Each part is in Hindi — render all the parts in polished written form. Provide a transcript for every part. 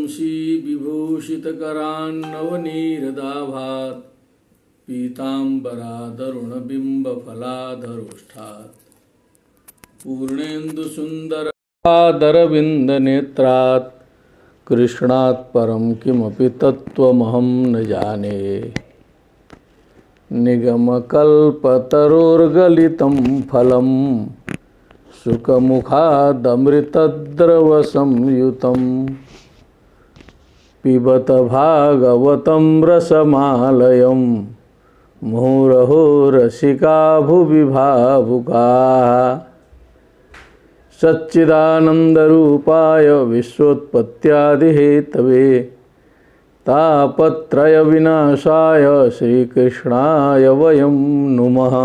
वंशी विभूषितकरान्नवनीरदाभात् पीताम्बरादरुणबिम्बफलाधरोष्ठात् पूर्णेन्दुसुन्दरादरविन्दनेत्रात् कृष्णात् परं किमपि तत्त्वमहं न जाने। निगमकल्पतरोर्गलितं फलं सुखमुखादमृतद्रवसंयुतं पिबत भागवतं रसमालयं मुहुरहो रसिका भुवि भावुकाः। सच्चिदानन्दरूपाय विश्वोत्पत्त्यादिहेतवे तापत्रयविनाशाय श्रीकृष्णाय वयं नुमः।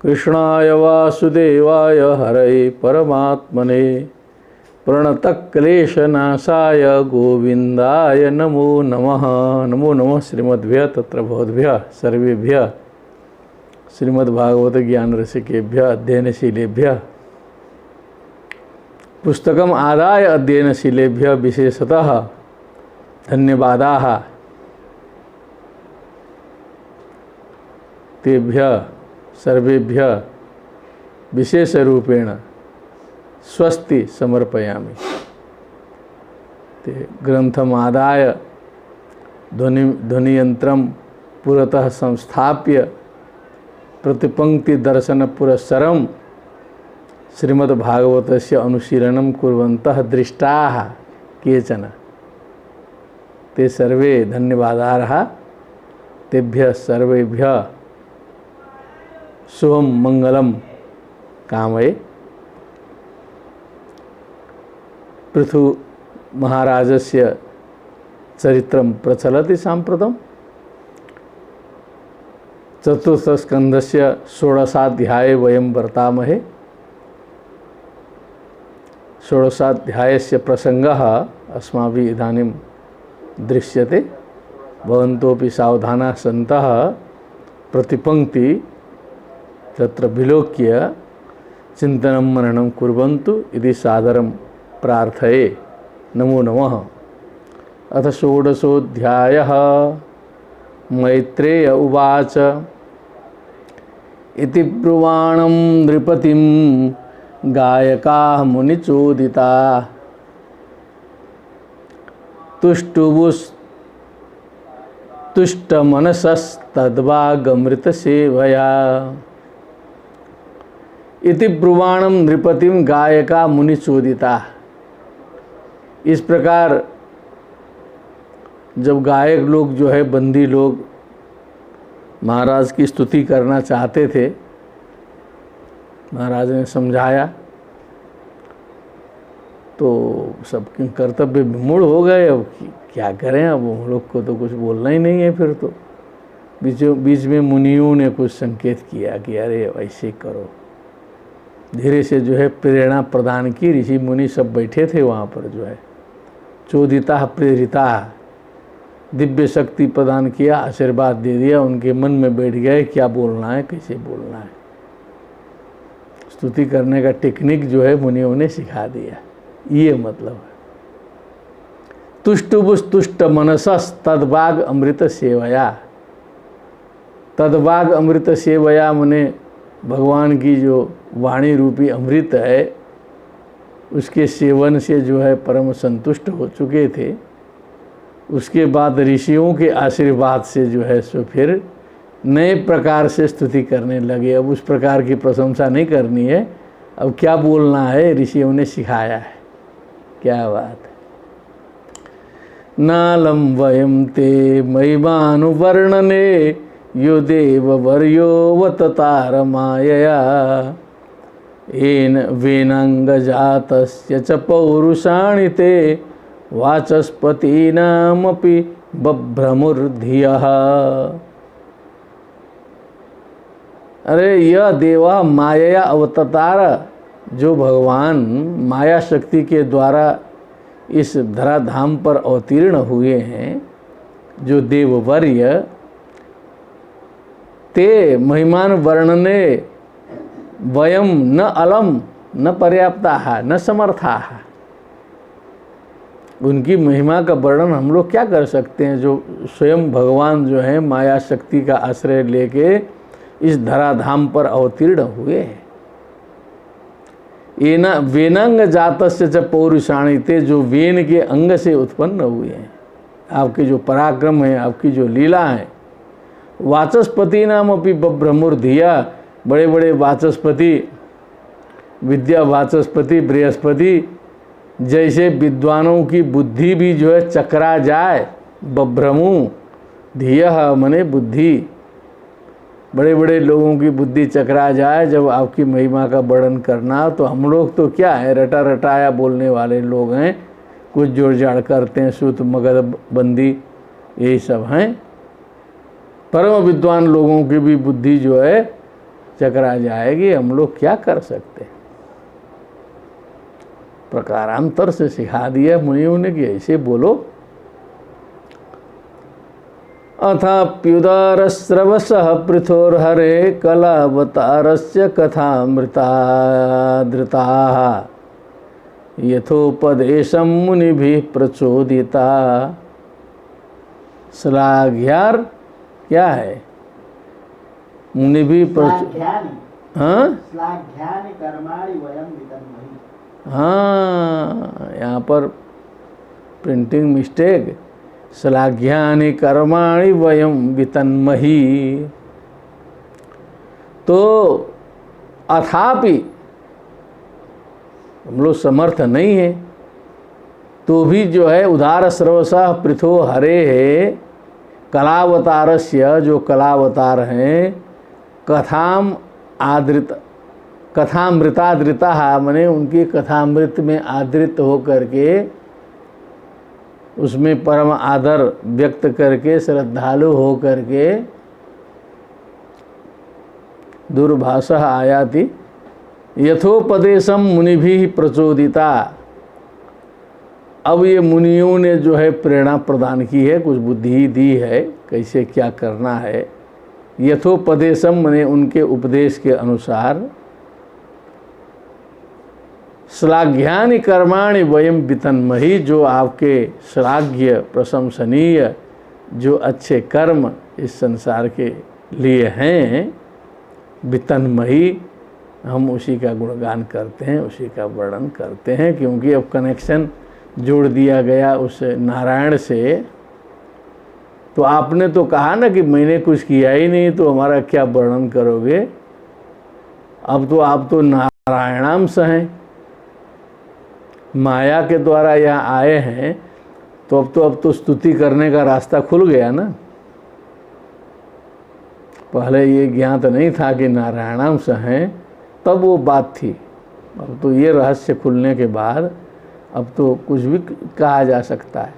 कृष्णाय वासुदेवाय हरये परमात्मने प्रणतक्लेशनाशाय गोविन्दाय नमो नमः। नमो नमः श्रीमद्भ्यः तत्र भवद्भ्यः सर्वेभ्यः श्रीमद्भागवत ज्ञान रसिकेभ्यः अध्ययनशीलेभ्यः पुस्तकम् आदाय अध्ययनशीलेभ्यः विशेषतः धन्यवादाः। तेभ्यः सर्वेभ्यः विशेषरूपेण स्वस्ति समर्पयामि। ते ग्रंथमादाय ध्वनियंत्रं पुरतः संस्थाप्य प्रतिपंक्ति दर्शन पुरस्सरं श्रीमद्भागवतस्य अनुशीलनं कुर्वन्तः दृष्टाः केचन ते सर्वे धन्यवादार्हा। तेभ्यः सर्वेभ्यः शुभं मंगलं कामये। पृथु महाराजस्य चरित्रं प्रचलति साम्प्रतं। चतुर्थस्कन्धस्य 16ाध्याये वयं वर्तामहे। 16ाध्यायस्य प्रसङ्गः अस्माभिः इदानीं दृश्यते। भवन्तोऽपि सावधानाः सन्तः प्रतिपङ्क्ति तत्र विलोक्य चिन्तनं मननं कुर्वन्तु इति सादरं प्रार्थये। नमो नमः। अथ 16ोऽध्यायः। मैत्रेय उवाच इति ब्रुवाणं नृपतिं गायकाः मुनिचोदिताः तुष्टमनसस्तद्वागमृतसेवया। इति ब्रुवाणं नृपतिं गायका मुनिचोदिता। इस प्रकार जब गायक लोग जो है बंदी लोग महाराज की स्तुति करना चाहते थे, महाराज ने समझाया तो सबके कर्तव्य विमूढ़ हो गए। अब क्या करें, अब हम लोग को तो कुछ बोलना ही नहीं है। फिर तो बीच में मुनियों ने कुछ संकेत किया कि अरे ऐसे करो। धीरे से जो है प्रेरणा प्रदान की। ऋषि मुनि सब बैठे थे वहाँ पर, जो है चोदिता प्रेरिता, दिव्य शक्ति प्रदान किया, आशीर्वाद दे दिया। उनके मन में बैठ गए क्या बोलना है, कैसे बोलना है। स्तुति करने का टेक्निक जो है मुनियों ने सिखा दिया। ये मतलब है तुष्टुबुस्तुष्ट मनसस तद्भाग अमृत सेवया। तद्भाग अमृत सेवया मने भगवान की जो वाणी रूपी अमृत है उसके सेवन से जो है परम संतुष्ट हो चुके थे। उसके बाद ऋषियों के आशीर्वाद से जो है सो फिर नए प्रकार से स्तुति करने लगे। अब उस प्रकार की प्रशंसा नहीं करनी है, अब क्या बोलना है ऋषियों ने सिखाया है। क्या बात है। नालं वयं ते महिमानुवर्णने यो देववर्यो मायया येन वेनांगजातस्य च पौरुषाणि ते वाचस्पतीनामपि बभ्रमुर्धियः। अरे यह देवा माया अवतार, जो भगवान माया शक्ति के द्वारा इस धराधाम पर अवतीर्ण हुए हैं, जो देववर्य ते महिमान वर्णने वयम न अलम न पर्याप्ता न समर्था। उनकी महिमा का वर्णन हम लोग क्या कर सकते हैं, जो स्वयं भगवान जो है माया शक्ति का आश्रय लेके इस धराधाम पर अवतीर्ण हुए हैं। एना वेनांग जातस्य च पौरुषाणी ते, जो वेन के अंग से उत्पन्न हुए हैं। आपके जो पराक्रम है, आपकी जो लीला है। वाचस्पति नाम अपनी ब्रह्मोर्धिया, बड़े बड़े वाचस्पति, विद्या वाचस्पति बृहस्पति जैसे विद्वानों की बुद्धि भी जो है चकरा जाए, बभ्रमु धिया मने बुद्धि, बड़े बड़े लोगों की बुद्धि चकरा जाए जब आपकी महिमा का वर्णन करना। तो हम लोग तो क्या है, रटा रटाया बोलने वाले लोग हैं, कुछ जोड़ जाड़ करते हैं, सूत मगध बंदी यही सब हैं। परम विद्वान लोगों की भी बुद्धि जो है चकरा जाएगी, हम लोग क्या कर सकते हैं। प्रकारांतर से सिखा दिया मुनियों ने कि ऐसे बोलो। अथाप्युदारस्रवसः पृथोर्हरे कलावतारस्य कथामृतादृताः यथोपदेशं मुनिभिः प्रचोदिता। श्लाघ्यार क्या है, मुनिभिः हाँ, यहाँ पर प्रिंटिंग मिस्टेक, श्लाघ्यानि कर्माणि वयं वितन्महि। तो अथापि हम लोग समर्थ नहीं है, तो भी जो है उदार सर्वसा पृथो हरे है, कलावतारस्य, जो कलावतार हैं, कथाम आदृत, कथामृतादृता मने उनकी कथामृत में आदृत हो करके, उसमें परम आदर व्यक्त करके, श्रद्धालु हो करके, दुर्भाषा आयाति यथोपदेशम मुनिभिः प्रचोदिता। अब ये मुनियों ने जो है प्रेरणा प्रदान की है, कुछ बुद्धि दी है कैसे क्या करना है। यथोपदेशम मने उनके उपदेश के अनुसार, श्लाघ्यानि कर्माणि वयम वितन्महि, जो आपके श्लाघ्य प्रशंसनीय जो अच्छे कर्म इस संसार के लिए हैं, वितन्महि हम उसी का गुणगान करते हैं, उसी का वर्णन करते हैं। क्योंकि अब कनेक्शन जोड़ दिया गया उस नारायण से। तो आपने तो कहा ना कि मैंने कुछ किया ही नहीं, तो हमारा क्या वर्णन करोगे। अब तो आप तो नारायणांश हैं, माया के द्वारा यहाँ आए हैं, तो अब तो स्तुति करने का रास्ता खुल गया ना। पहले ये ज्ञात नहीं था कि नारायणांश हैं, तब वो बात थी। अब तो ये रहस्य खुलने के बाद अब तो कुछ भी कहा जा सकता है।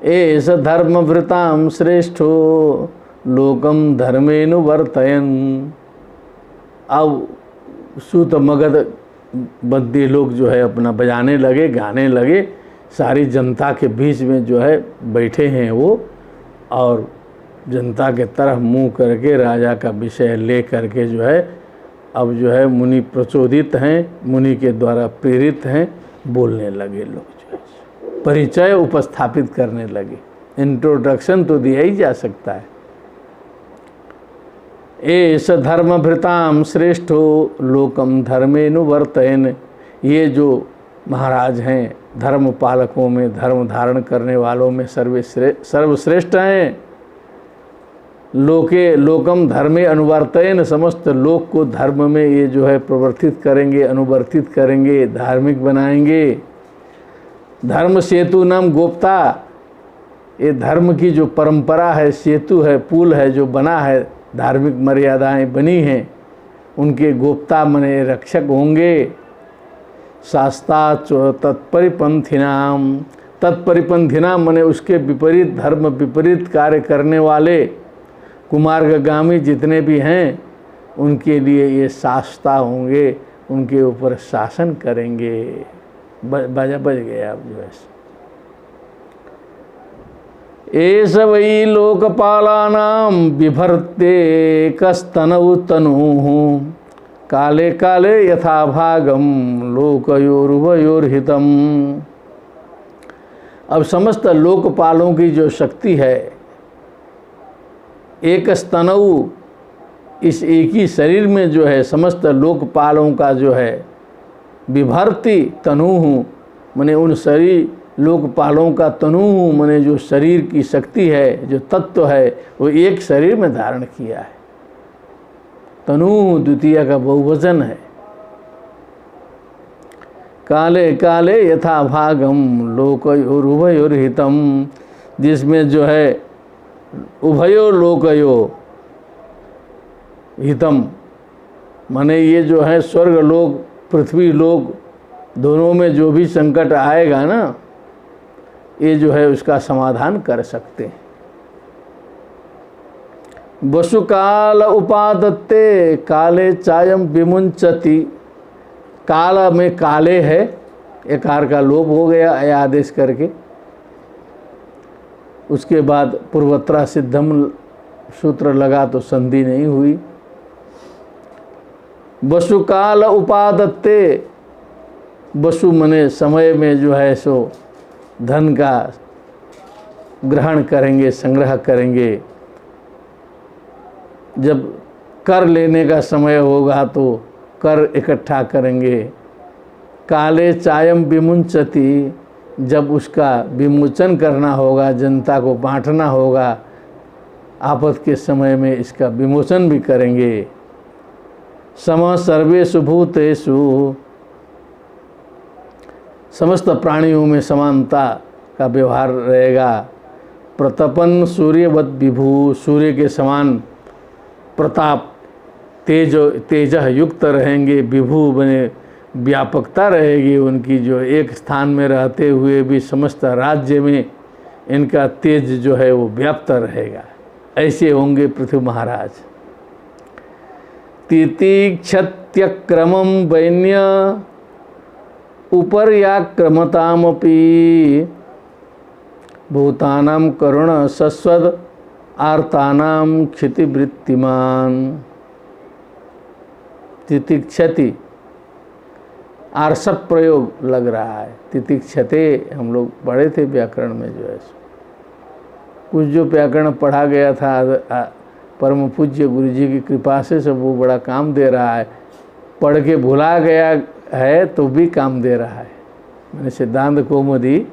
एष धर्मभृतां श्रेष्ठो लोकम धर्मेनुवर्तयन्। अब सूत मगध बद्दी लोग जो है अपना बजाने लगे, गाने लगे, सारी जनता के बीच में जो है बैठे हैं वो, और जनता के तरफ मुंह करके राजा का विषय ले करके जो है अब जो है मुनि प्रचोदित हैं, मुनि के द्वारा प्रेरित हैं, बोलने लगे लोग, जो है परिचय उपस्थापित करने लगे। इंट्रोडक्शन तो दिया ही जा सकता है। एष धर्मभृतां श्रेष्ठो लोकम धर्मेनुवर्तयन्। ये जो महाराज हैं, धर्म पालकों में, धर्म धारण करने वालों में सर्वश्रेष्ठ हैं। लोकम धर्मे अनुवर्तयन्, समस्त लोक को धर्म में ये जो है प्रवर्तित करेंगे, अनुवर्तित करेंगे, धार्मिक बनाएंगे। धर्म सेतु नाम गोप्ता, ये धर्म की जो परंपरा है, सेतु है, पुल है जो बना है, धार्मिक मर्यादाएं बनी हैं, उनके गोप्ता मने रक्षक होंगे। शास्ता तत्परिपंथिनाम, तत्परिपंथिनाम मने उसके विपरीत, धर्म विपरीत कार्य करने वाले कुमार्गगामी जितने भी हैं, उनके लिए ये शास्ता होंगे, उनके ऊपर शासन करेंगे। बाजा बज गया अब जो है। एष वै लोकपालानां बिभर्ते कस्तनौ तनुः काले काले यथा भागम लोकयोरुभयोर्हितम्। अब समस्त लोकपालों की जो शक्ति है, एक स्तनऊ, इस एक ही शरीर में जो है समस्त लोकपालों का जो है विभर्ति तनु हूँ, मैंने उन शरीर लोकपालों का तनु हूँ, मैंने जो शरीर की शक्ति है, जो तत्व है, वो एक शरीर में धारण किया है। तनु द्वितीय का बहुवचन है। काले काले यथा भागम लोकयोर उभयोर हितम, जिसमें जो है उभयो लोकयो हितम, माने ये जो है स्वर्ग लोक पृथ्वी लोक दोनों में जो भी संकट आएगा ना, ये जो है उसका समाधान कर सकते हैं। वसुकाल उपादत्ते काले चायम विमुंचति, काल में काले है, एकार का लोप हो गया आदेश करके। उसके बाद पूर्वत्रा सिद्धम सूत्र लगा तो संधि नहीं हुई। वसुकाल उपादत्ते, वसु मने समय में जो है सो धन का ग्रहण करेंगे, संग्रह करेंगे। जब कर लेने का समय होगा तो कर इकट्ठा करेंगे। काले चायम विमुंचति, जब उसका विमोचन करना होगा, जनता को बांटना होगा, आपद के समय में इसका विमोचन भी करेंगे। सम सर्वेषु भूतेषु, समस्त प्राणियों में समानता का व्यवहार रहेगा। प्रतपन सूर्यवत विभु, सूर्य के समान प्रताप तेज युक्त रहेंगे। विभु बने व्यापकता रहेगी उनकी, जो एक स्थान में रहते हुए भी समस्त राज्य में इनका तेज जो है वो व्याप्त रहेगा। ऐसे होंगे पृथ्वी महाराज। तितिक्षत्यक्रमं वैन्य उपर्याक्रमतामपि, भूतानां करुण सस्वद आर्तानां क्षितिवृत्तिमान। तितिक्षति आर्षक प्रयोग लग रहा है। तितिक्षते हम लोग पढ़े थे व्याकरण में, जो है कुछ जो व्याकरण पढ़ा गया था परम पूज्य गुरु जी की कृपा से सब वो बड़ा काम दे रहा है। पढ़ के भुला गया है तो भी काम दे रहा है। मैंने सिद्धांत कौमुदी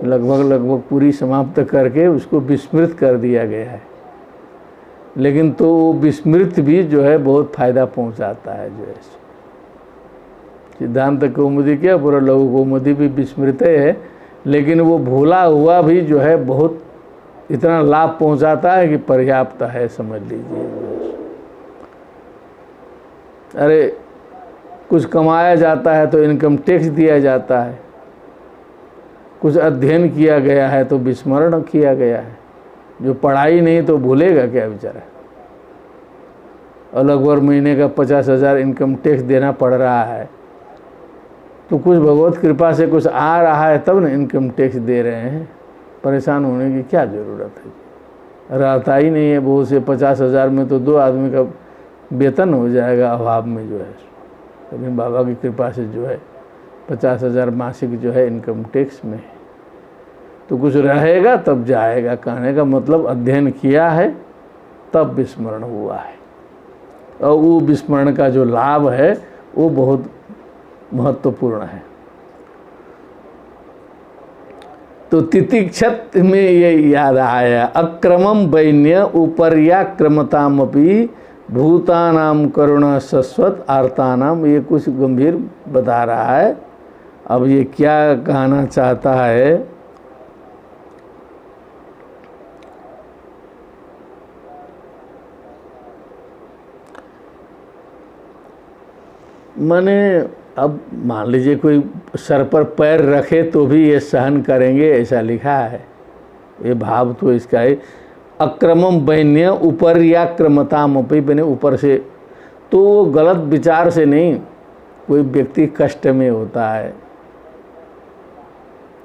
लगभग पूरी समाप्त करके उसको विस्मृत कर दिया गया है, लेकिन तो वो विस्मृत भी जो है बहुत फायदा पहुंचाता है। जो है सिद्धांत कौमुदी क्या, पूरा लघु कौमुदी भी विस्मृत है, लेकिन वो भूला हुआ भी जो है बहुत इतना लाभ पहुंचाता है कि पर्याप्त है, समझ लीजिए। अरे कुछ कमाया जाता है तो इनकम टैक्स दिया जाता है, कुछ अध्ययन किया गया है तो विस्मरण किया गया है। जो पढ़ाई नहीं तो भूलेगा क्या बेचारा। और लगभग महीने का 50,000 इनकम टैक्स देना पड़ रहा है, तो कुछ भगवत कृपा से कुछ आ रहा है तब ना इनकम टैक्स दे रहे हैं। परेशान होने की क्या ज़रूरत है। रहता ही नहीं है बहुत से 50,000 में तो 2 आदमी का वेतन हो जाएगा अभाव में जो है। लेकिन बाबा की कृपा से जो है 50,000 मासिक जो है इनकम टैक्स में, तो कुछ रहेगा तब जाएगा। कहने का मतलब अध्ययन किया है तब विस्मरण हुआ है, और वो विस्मरण का जो लाभ है वो बहुत महत्वपूर्ण है। तो तितिक्षत में ये याद आया, अक्रमम वैन्य उपर्याक्रमतामपि भूतानाम करुणा सस्वत आर्तानाम। ये कुछ गंभीर बता रहा है। अब ये क्या कहना चाहता है, माने अब मान लीजिए कोई सर पर पैर रखे तो भी ये सहन करेंगे, ऐसा लिखा है। ये भाव तो इसका है। अक्रमम वैन्य उपर्याक्रमतामपि, बने ऊपर से, तो वो गलत विचार से नहीं। कोई व्यक्ति कष्ट में होता है,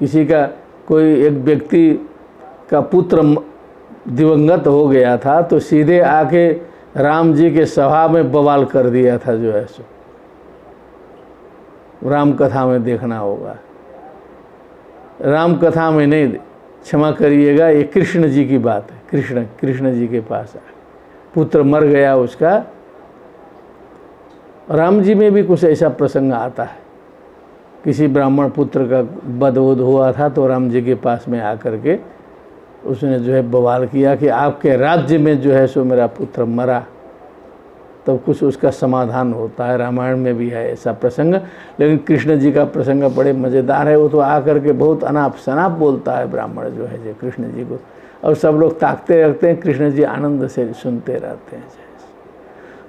किसी का कोई एक व्यक्ति का पुत्र दिवंगत हो गया था तो सीधे आके राम जी के सभा में बवाल कर दिया था। जो है सो राम कथा में देखना होगा। राम कथा में नहीं, क्षमा करिएगा, ये कृष्ण जी की बात है। कृष्ण जी के पास आए, पुत्र मर गया उसका। राम जी में भी कुछ ऐसा प्रसंग आता है, किसी ब्राह्मण पुत्र का वध हुआ था तो राम जी के पास में आकर के उसने जो है बवाल किया कि आपके राज्य में जो है सो मेरा पुत्र मरा, तब तो कुछ उसका समाधान होता है। रामायण में भी है ऐसा प्रसंग। लेकिन कृष्ण जी का प्रसंग बड़े मज़ेदार है। वो तो आकर के बहुत अनाप शनाप बोलता है ब्राह्मण जो है जो कृष्ण जी को, और सब लोग ताकते रहते हैं, कृष्ण जी आनंद से सुनते रहते हैं।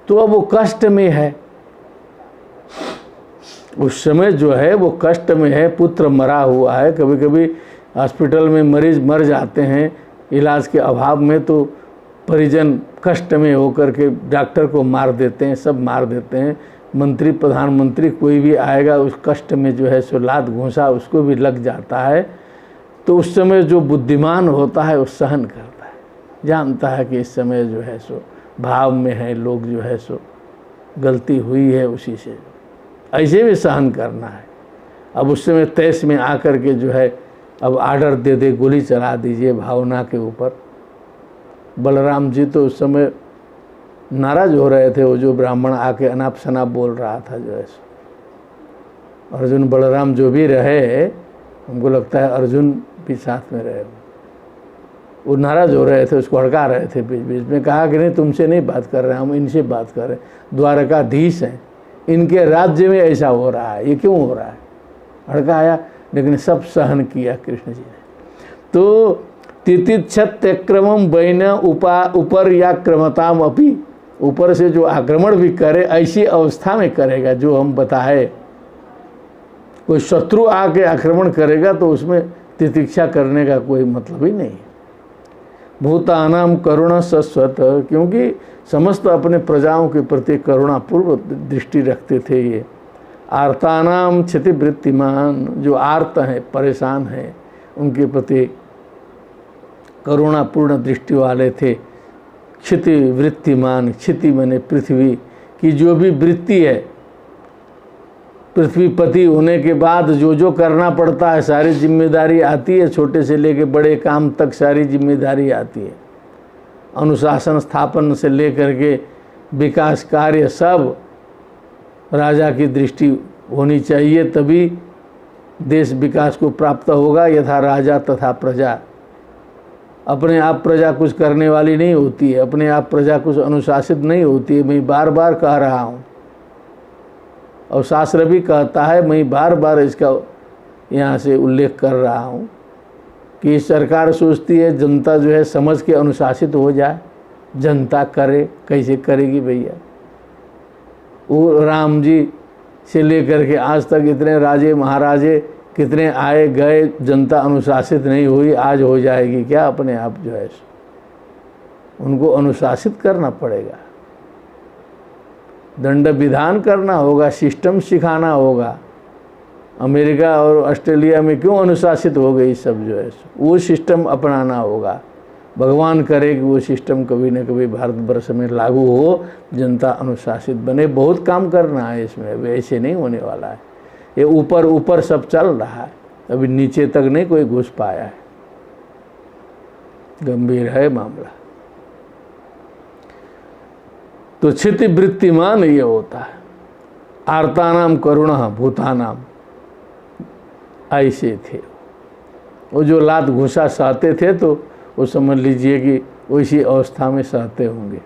तो अब वो कष्ट में है, उस समय जो है वो कष्ट में है, पुत्र मरा हुआ है। कभी कभी हॉस्पिटल में मरीज मर जाते हैं इलाज के अभाव में, तो परिजन कष्ट में होकर के डॉक्टर को मार देते हैं, सब मार देते हैं। मंत्री प्रधानमंत्री कोई भी आएगा उस कष्ट में जो है सो लात घूंसा उसको भी लग जाता है। तो उस समय जो बुद्धिमान होता है वो सहन करता है, जानता है कि इस समय जो है सो भाव में है लोग, जो है सो गलती हुई है उसी से, ऐसे भी सहन करना है। अब उस समय तेज में आकर के जो है अब आर्डर दे दे गोली चला दीजिए भावना के ऊपर। बलराम जी तो उस समय नाराज हो रहे थे, वो जो ब्राह्मण आके अनाप शनाप बोल रहा था जो है सो। अर्जुन बलराम जो भी रहे, हमको लगता है अर्जुन भी साथ में रहे, वो नाराज हो रहे थे, उसको हड़का रहे थे बीच बीच में। कहा कि नहीं तुमसे नहीं बात कर रहे हैं, हम इनसे बात कर रहे हैं, द्वारकाधीश हैं, इनके राज्य में ऐसा हो रहा है, ये क्यों हो रहा है, हड़काया। लेकिन सब सहन किया कृष्ण जी ने। तो तितिक्षत्यक्रमम वैन ऊपर या क्रमताम अपी, ऊपर से जो आक्रमण भी करे ऐसी अवस्था में करेगा जो हम बताए। कोई शत्रु आके आक्रमण करेगा तो उसमें तितिक्षा करने का कोई मतलब ही नहीं है। भूतानाम करुणा सस्वत, क्योंकि समस्त अपने प्रजाओं के प्रति करुणापूर्व दृष्टि रखते थे ये। आर्तानाम क्षतिवृत्तिमान, जो आर्त हैं परेशान हैं उनके प्रति करुणापूर्ण दृष्टि वाले थे। क्षतिवृत्तिमान, क्षति माने पृथ्वी की जो भी वृत्ति है, पृथ्वीपति होने के बाद जो जो करना पड़ता है सारी जिम्मेदारी आती है, छोटे से लेके बड़े काम तक सारी जिम्मेदारी आती है। अनुशासन स्थापन से लेकर के विकास कार्य सब राजा की दृष्टि होनी चाहिए, तभी देश विकास को प्राप्त होगा। यथा राजा तथा प्रजा, अपने आप प्रजा कुछ करने वाली नहीं होती है, अपने आप प्रजा कुछ अनुशासित नहीं होती है। मैं बार बार कह रहा हूँ और शास्त्र भी कहता है, मैं बार बार इसका यहाँ से उल्लेख कर रहा हूँ कि सरकार सोचती है जनता जो है समझ के अनुशासित हो जाए। जनता करे, कैसे करेगी भैया। वो राम जी से लेकर के आज तक इतने राजे महाराजे कितने आए गए, जनता अनुशासित नहीं हुई, आज हो जाएगी क्या अपने आप जो है। उनको अनुशासित करना पड़ेगा, दंड विधान करना होगा, सिस्टम सिखाना होगा। अमेरिका और ऑस्ट्रेलिया में क्यों अनुशासित हो गई सब जो है, वो सिस्टम अपनाना होगा। भगवान करे कि वो सिस्टम कभी न कभी भारतवर्ष में लागू हो, जनता अनुशासित बने। बहुत काम करना है इसमें, वैसे नहीं होने वाला है। ये ऊपर ऊपर सब चल रहा है, अभी नीचे तक नहीं कोई घुस पाया है, गंभीर है मामला। तो क्षतिवृत्तिमान ये होता है। आर्तानाम करुणा भूतानाम, ऐसे थे वो जो लात घुसा सहते थे, तो वो समझ लीजिए कि वैसी अवस्था में सहते होंगे।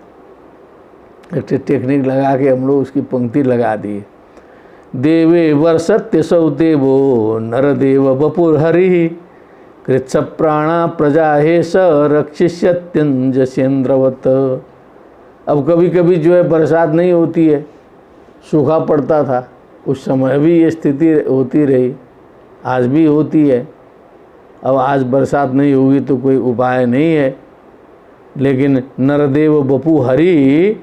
एक टेक्निक लगा के हम लोग उसकी पंक्ति लगा दिए। देवे वर्षत्य सौ देवो नरदेव वपुर हरि, कृच्छ प्राणा प्रजा हे स रक्षिष्यत्यंजसेन्द्रवत। अब कभी कभी जो है बरसात नहीं होती है, सूखा पड़ता था, उस समय भी ये स्थिति होती रही, आज भी होती है। अब आज बरसात नहीं होगी तो कोई उपाय नहीं है, लेकिन नरदेव बपु हरि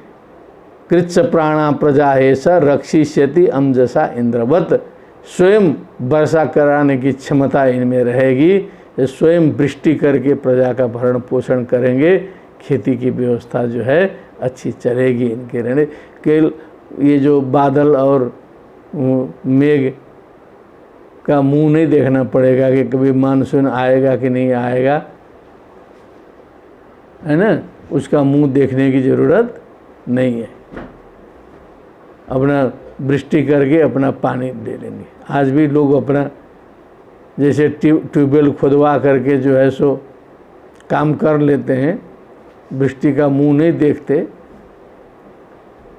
कृच्छ प्राणा प्रजा हे स रक्षिष्यति अमजसा इंद्रवत। स्वयं वर्षा कराने की क्षमता इनमें रहेगी, स्वयं वृष्टि करके प्रजा का भरण पोषण करेंगे, खेती की व्यवस्था जो है अच्छी चलेगी इनके रहने के। ये जो बादल और मेघ का मुंह नहीं देखना पड़ेगा कि कभी मानसून आएगा कि नहीं आएगा, है ना, उसका मुंह देखने की ज़रूरत नहीं है। अपना वृष्टि करके अपना पानी ले लेंगे। आज भी लोग अपना जैसे ट्यूबवेल खुदवा करके जो है सो काम कर लेते हैं, वृष्टि का मुंह नहीं देखते,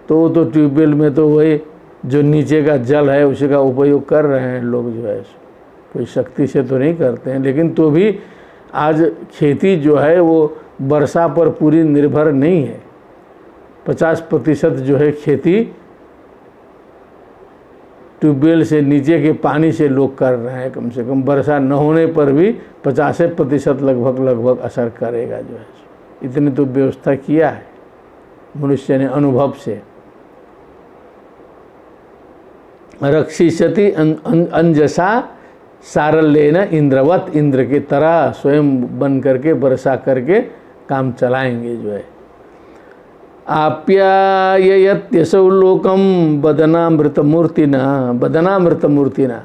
तो ट्यूबवेल में तो वही जो नीचे का जल है उसी का उपयोग कर रहे हैं लोग, जो है कोई शक्ति से तो नहीं करते हैं। लेकिन तो भी आज खेती जो है वो वर्षा पर पूरी निर्भर नहीं है। 50% जो है खेती ट्यूबवेल से नीचे के पानी से लोग कर रहे हैं। कम से कम वर्षा न होने पर भी 50% लगभग असर करेगा, जो है इतनी तो व्यवस्था किया है मनुष्य ने अनुभव से। रक्षिष्यति अंजसा सारल्येन इंद्रवत, इंद्र की तरह स्वयं बन करके वर्षा करके काम चलाएंगे, जो है। आप्यायत्यसौ लोकम बदनामृतमूर्तिना, बदनामृतमूर्तिना,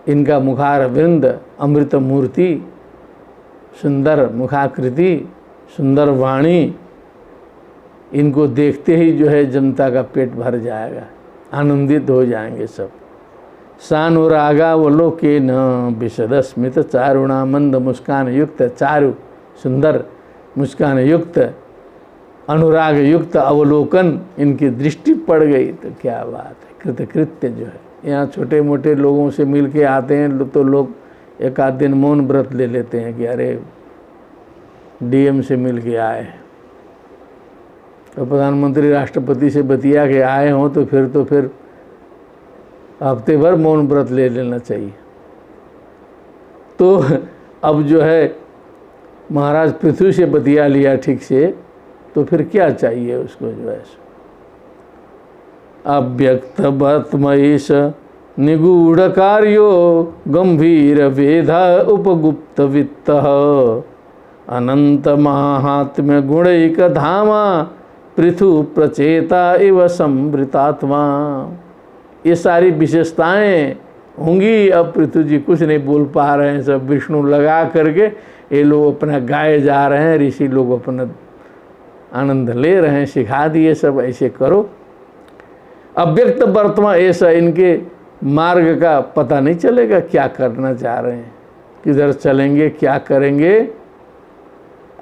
इनका मुखार वृंद अमृत मूर्ति, सुंदर मुखाकृति, सुंदर वाणी, इनको देखते ही जो है जनता का पेट भर जाएगा, आनंदित हो जाएंगे सब। सानुरागावलोकेन विशद स्मित चारुणा, मंद मुस्कान युक्त, चारु सुंदर मुस्कान युक्त, अनुराग युक्त अवलोकन इनकी दृष्टि पड़ गई तो क्या बात है, कृतकृत्य जो है। यहाँ छोटे मोटे लोगों से मिल के आते हैं तो लोग एक आध दिन मौन व्रत ले लेते हैं कि अरे डीएम से मिल के आए, तो प्रधानमंत्री राष्ट्रपति से बतिया के आए हों तो फिर हफ्ते भर मौन व्रत ले लेना चाहिए। तो अब जो है महाराज पृथ्वी से बतिया लिया ठीक से, तो फिर क्या चाहिए उसको, जो है। अव्यक्त बत्मयीश निगूढ़ कार्यो गंभीर वेदा उपगुप्त वित्त, अनंत महात्म्य गुणैक धामा पृथु प्रचेता इव संवृतात्मा। ये सारी विशेषताएं होंगी। अब पृथु जी कुछ नहीं बोल पा रहे हैं, सब विष्णु लगा करके ये लोग अपना गाए जा रहे हैं, ऋषि लोग अपना आनंद ले रहे हैं, सिखा दिए सब ऐसे करो। अव्यक्त वर्तमान ऐसा इनके मार्ग का पता नहीं चलेगा, क्या करना चाह रहे हैं, किधर चलेंगे, क्या करेंगे,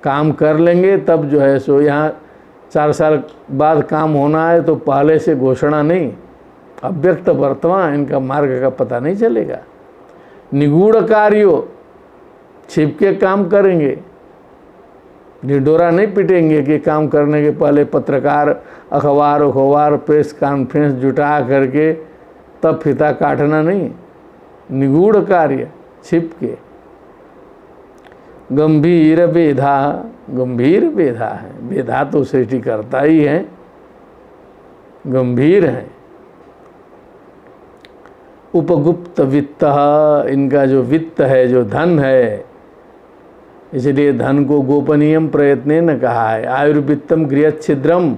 काम कर लेंगे तब जो है सो। यहाँ 4 साल बाद काम होना है तो पहले से घोषणा नहीं, अव्यक्त वर्तमान इनका मार्ग का पता नहीं चलेगा। निगूढ़ कार्यों, छिप के काम करेंगे, ढिंढोरा नहीं पिटेंगे कि काम करने के पहले पत्रकार अखबार प्रेस कॉन्फ्रेंस जुटा करके तब फीता काटना नहीं। निगूढ़ कार्य, छिप के। गंभीर वेधा, गंभीर वेधा है, वेधा तो सृष्टि करता ही है, गंभीर है। उपगुप्त वित्त, इनका जो वित्त है, जो धन है, इसलिए धन को गोपनीयम प्रयत्न कहा है। आयुर्वित्तम गृहच्छिद्रम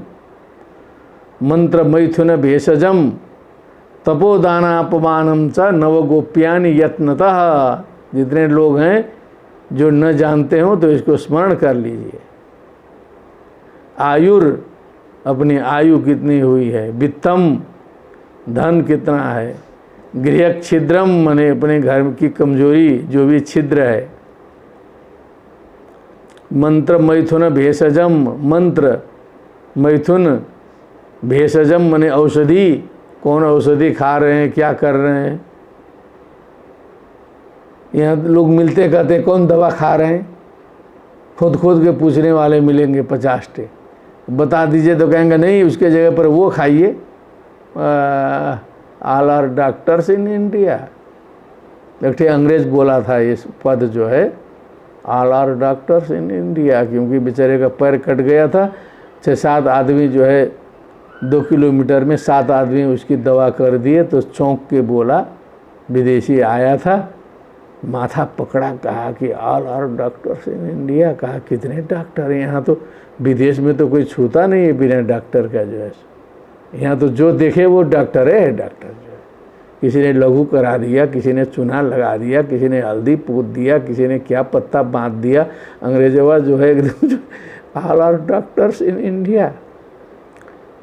मंत्र मैथुन भेषजम तपोदानापमानम च नवगोप्यानि यत्नतः। जितने लोग हैं जो न जानते हो तो इसको स्मरण कर लीजिए। आयुर, अपनी आयु कितनी हुई है, वित्तम धन कितना है, गृह छिद्रम माने अपने घर की कमजोरी जो भी छिद्र है, मंत्र मैथुन भेषजम, मंत्र मैथुन भेषजम माने औषधि, कौन औषधि खा रहे हैं, क्या कर रहे हैं। यहाँ लोग मिलते कहते कौन दवा खा रहे हैं, खुद के पूछने वाले मिलेंगे 50 टे, बता दीजिए तो कहेंगे नहीं उसके जगह पर वो खाइए। All are doctors in India, एक अंग्रेज बोला था ये पद जो है, all are doctors in India, क्योंकि बेचारे का पैर कट गया था। 6-7 आदमी जो है 2 किलोमीटर में 7 आदमी उसकी दवा कर दिए, तो चौंक के बोला, विदेशी आया था, माथा पकड़ा, कहा कि all are doctors in India. कहा कितने डॉक्टर हैं यहाँ, तो विदेश में तो कोई छूता नहीं है बिना डॉक्टर का, जो है यहाँ तो जो देखे वो डॉक्टर है, डॉक्टर जो है किसी ने लघु करा दिया, किसी ने चूना लगा दिया, किसी ने हल्दी पोत दिया, किसी ने क्या पत्ता बांध दिया। अंग्रेजवा जो है एकदम all are doctors in India.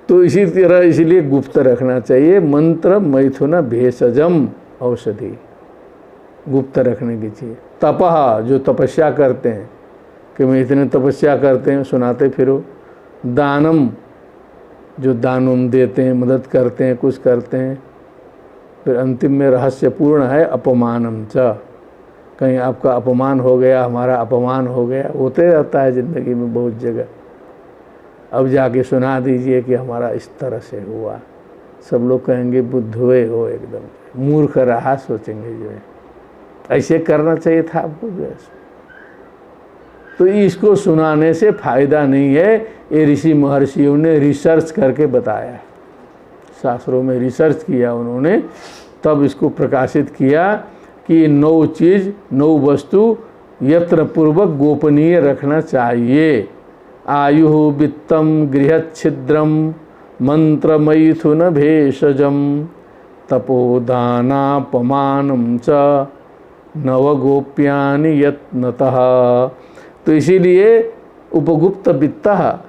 तो इसी तरह इसीलिए गुप्त रखना चाहिए। मंत्र मैथुन भेषजम औषधि गुप्त रखने की चाहिए। तपह जो तपस्या करते हैं कि मैं इतने तपस्या करते हैं, सुनाते फिरो। दानम जो दान देते हैं, मदद करते हैं, कुछ करते हैं। फिर अंतिम में रहस्यपूर्ण है अपमानम च, कहीं आपका अपमान हो गया, हमारा अपमान हो गया, होते रहता है ज़िंदगी में बहुत जगह। अब जाके सुना दीजिए कि हमारा इस तरह से हुआ, सब लोग कहेंगे बुद्धुए हो, एकदम मूर्ख रहा सोचेंगे जो है। ऐसे करना चाहिए था आपको जो है। तो इसको सुनाने से फ़ायदा नहीं है। ये ऋषि महर्षियों ने रिसर्च करके बताया, शास्त्रों में रिसर्च किया उन्होंने, तब इसको प्रकाशित किया कि 9 चीज़ 9 वस्तु यत्र पूर्वक गोपनीय रखना चाहिए। आयु वित्तम गृहच्छिद्रम मंत्र मैथुन भेषजम तपोदानापमानम च नवगोप्यानि यत्नतः। तो इसीलिए उपगुप्त वित्ता,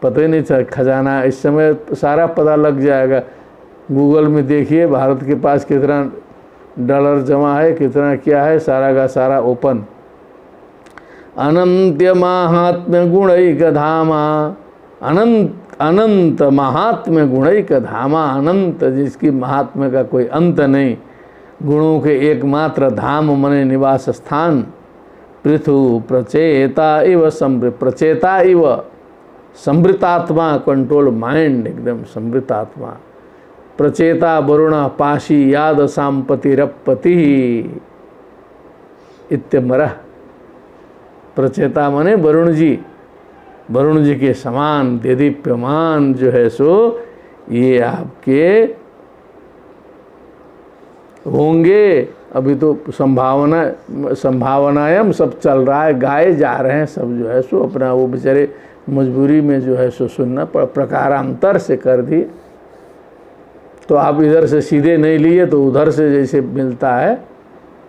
पता ही नहीं चल खजाना, इस समय सारा पता लग जाएगा। गूगल में देखिए भारत के पास कितना डॉलर जमा है, कितना क्या है, सारा का सारा ओपन। अनंत्य महात्म्य गुणैक धामा, अनंत महात्म्य गुणैक धामा, अनंत जिसकी महात्म्य का कोई अंत नहीं, गुणों के एकमात्र धाम मने निवास स्थान। पृथु प्रचेता इव प्रचेता इव समृतात्मा, कंट्रोल माइंड, एकदम समृतात्मा। प्रचेता वरुण पाशी याद सांपतिरपति इत्यमरः। प्रचेता माने वरुण जी के समान देदीप्यमान जो है सो ये आपके होंगे। अभी तो संभावनाएं सब चल रहा है, गाए जा रहे हैं सब जो है सो अपना, वो बेचारे मजबूरी में जो है सो सुनना प्रकारांतर से कर दिए। तो आप इधर से सीधे नहीं लिए तो उधर से जैसे मिलता है,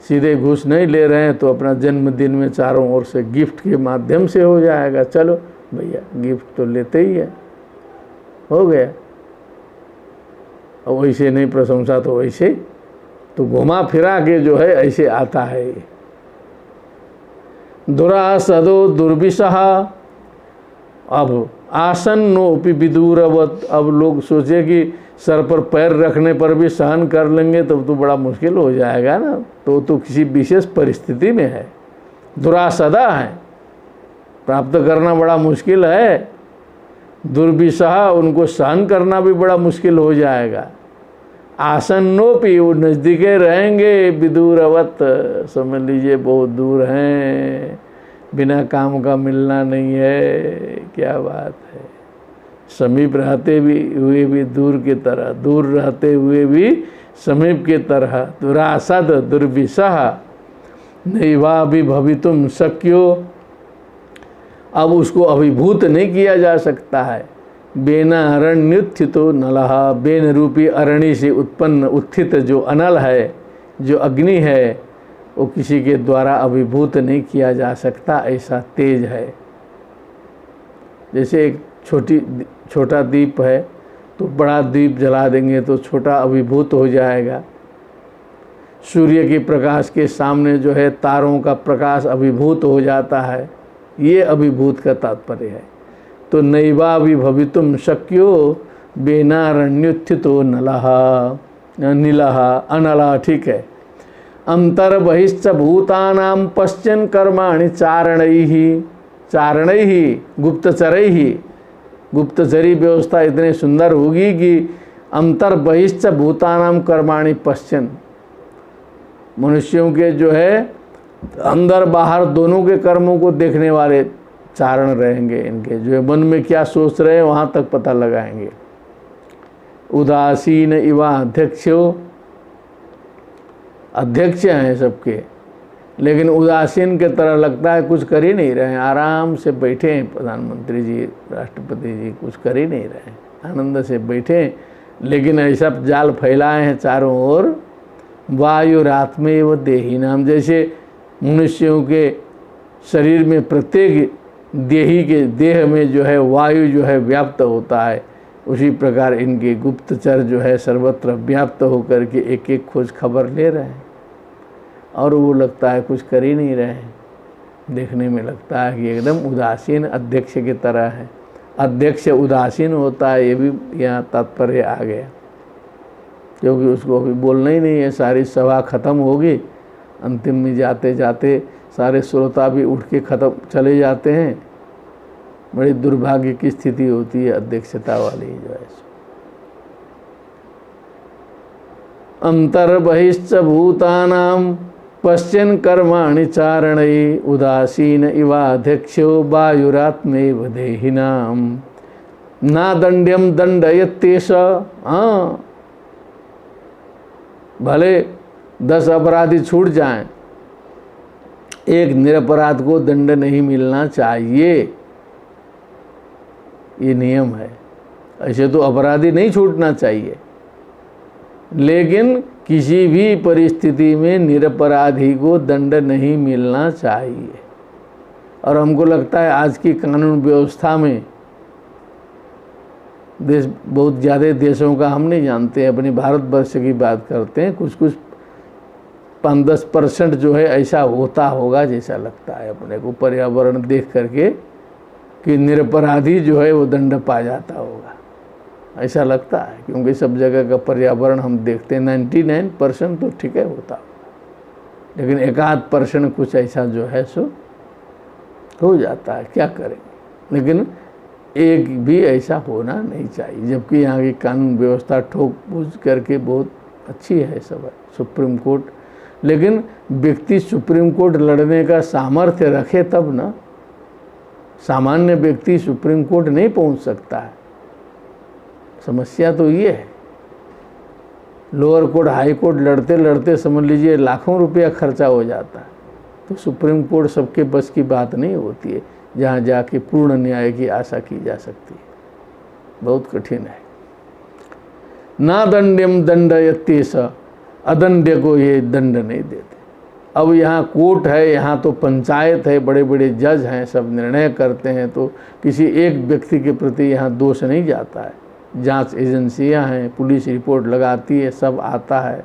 सीधे घूस नहीं ले रहे हैं तो अपना जन्मदिन में चारों ओर से गिफ्ट के माध्यम से हो जाएगा। चलो भैया गिफ्ट तो लेते ही है, हो गया। और वैसे नहीं प्रशंसा तो वैसे, तो घुमा फिरा के जो है ऐसे आता है। दुरासदो दुर्विषः, अब आसन्नोपि विदूरवत्, अब लोग सोचे कि सर पर पैर रखने पर भी सहन कर लेंगे तब तो बड़ा मुश्किल हो जाएगा ना, तो किसी विशेष परिस्थिति में है, दुरासदा है, प्राप्त करना बड़ा मुश्किल है। दुर्विषः, उनको सहन करना भी बड़ा मुश्किल हो जाएगा। आसन्नोपि, वो नज़दीके रहेंगे, विदूरवत, समझ लीजिए बहुत दूर हैं, बिना काम का मिलना नहीं है। क्या बात है, समीप रहते भी हुए भी दूर की तरह, दूर रहते हुए भी समीप की तरह। दुरासद दुर्विषः नैवाभिभवितुम शक्यो, अब उसको अभिभूत नहीं किया जा सकता है। बेनारण्युत्थितो नलः, बेन रूपी अरणी से उत्पन्न उत्थित जो अनल है, जो अग्नि है, वो किसी के द्वारा अभिभूत नहीं किया जा सकता, ऐसा तेज है। जैसे एक छोटा दीप है तो बड़ा दीप जला देंगे तो छोटा अभिभूत हो जाएगा। सूर्य के प्रकाश के सामने जो है तारों का प्रकाश अभिभूत हो जाता है, ये अभिभूत का तात्पर्य है। तो नैवाभिभवितुम शक्यो बेनारण्युत्थितो नलः, नीलः अनलः, ठीक है। अंतर बहिश्च भूतानां पश्चिन कर्माणि चारणैः गुप्तचरैः, गुप्तचरी व्यवस्था इतनी सुंदर होगी कि अंतर बहिश्च भूतानां कर्माणि पश्चिन, मनुष्यों के जो है अंदर बाहर दोनों के कर्मों को देखने वाले चारण रहेंगे। इनके जो है मन में क्या सोच रहे हैं वहाँ तक पता लगाएंगे। उदासीन इवा अध्यक्षो, अध्यक्ष हैं सबके, लेकिन उदासीन के तरह लगता है कुछ कर ही नहीं रहे हैं, आराम से बैठे हैं। प्रधानमंत्री जी, राष्ट्रपति जी कुछ कर ही नहीं रहे हैं, आनंद से बैठे लेकिन ऐसा जाल फैलाए हैं चारों ओर, वायुरात्मेव देही नाम, जैसे मनुष्यों के शरीर में प्रत्येक देही के देह में जो है वायु जो है व्याप्त होता है, उसी प्रकार इनके गुप्तचर जो है सर्वत्र व्याप्त होकर के एक एक खोज खबर ले रहे हैं, और वो लगता है कुछ कर ही नहीं रहे हैं। देखने में लगता है कि एकदम उदासीन अध्यक्ष की तरह है। अध्यक्ष उदासीन होता है, ये भी यहाँ तात्पर्य आ गया, क्योंकि उसको अभी बोलना ही नहीं है। सारी सभा खत्म होगी, अंतिम में जाते जाते सारे श्रोता भी उठ के खत्म चले जाते हैं। बड़ी दुर्भाग्य की स्थिति होती है अध्यक्षता वाली जो है। अंतर्बहिश्च भूतानां पश्यन् कर्माणि चारणै उदासीन इवाध्यक्षो वायुरात्मेव देहिनां ना दंड्यम दंडयत्येष। हाँ, भले 10 अपराधी छूट जाएं, एक निरपराध को दंड नहीं मिलना चाहिए, ये नियम है। ऐसे तो अपराधी नहीं छूटना चाहिए, लेकिन किसी भी परिस्थिति में निरपराधी को दंड नहीं मिलना चाहिए। और हमको लगता है आज की कानून व्यवस्था में देश, बहुत ज़्यादा देशों का हम नहीं जानते हैं, अपने भारतवर्ष की बात करते हैं, कुछ 5-10% जो है ऐसा होता होगा जैसा लगता है अपने को, पर्यावरण देख करके, कि निरपराधी जो है वो दंड पा जाता होगा, ऐसा लगता है। क्योंकि सब जगह का पर्यावरण हम देखते हैं, 99% तो ठीक है होता, लेकिन 1-8% कुछ ऐसा जो है सो हो जाता है, क्या करें। लेकिन एक भी ऐसा होना नहीं चाहिए, जबकि यहाँ की कानून व्यवस्था ठोक बूझ करके बहुत अच्छी है, सब है, सुप्रीम कोर्ट। लेकिन व्यक्ति सुप्रीम कोर्ट लड़ने का सामर्थ्य रखे तब ना, सामान्य व्यक्ति सुप्रीम कोर्ट नहीं पहुँच सकता है। समस्या तो ये है, लोअर कोर्ट हाई कोर्ट लड़ते लड़ते समझ लीजिए लाखों रुपया खर्चा हो जाता है। तो सुप्रीम कोर्ट सबके बस की बात नहीं होती है, जहाँ जाके पूर्ण न्याय की आशा की जा सकती है, बहुत कठिन है। ना दंड्यम दंडयत्येष, अदंड्य को ये दंड नहीं देते। अब यहाँ कोर्ट है, यहाँ तो पंचायत है, बड़े बड़े जज हैं, सब निर्णय करते हैं, तो किसी एक व्यक्ति के प्रति यहाँ दोष नहीं जाता है। जांच एजेंसियाँ हैं, पुलिस रिपोर्ट लगाती है, सब आता है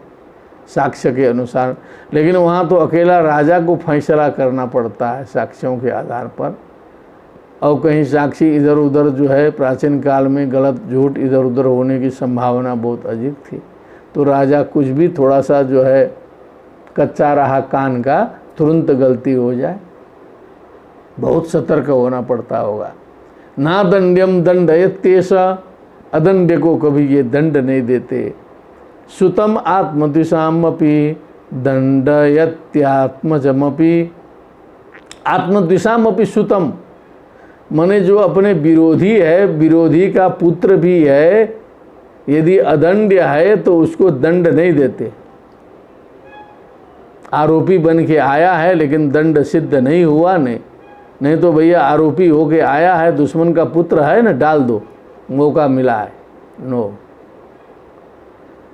साक्ष्य के अनुसार। लेकिन वहाँ तो अकेला राजा को फैसला करना पड़ता है साक्ष्यों के आधार पर, और कहीं साक्षी इधर उधर जो है, प्राचीन काल में गलत झूठ इधर उधर होने की संभावना बहुत अधिक थी। तो राजा कुछ भी थोड़ा सा जो है कच्चा रहा कान का, तुरंत गलती हो जाए, बहुत सतर्क होना पड़ता होगा। ना दंड्यम दंडयत्येष, अदंड्य को कभी ये दंड नहीं देते। सुतम आत्मद्विषामपि दंडयत्यात्मजमपि, आत्मद्विषामपि सुतम, माने जो अपने विरोधी है, विरोधी का पुत्र भी है, यदि अदंड्य है तो उसको दंड नहीं देते। आरोपी बन के आया है लेकिन दंड सिद्ध नहीं हुआ, नहीं तो भैया आरोपी होके आया है, दुश्मन का पुत्र है ना, डाल दो, मौका मिला है, नो।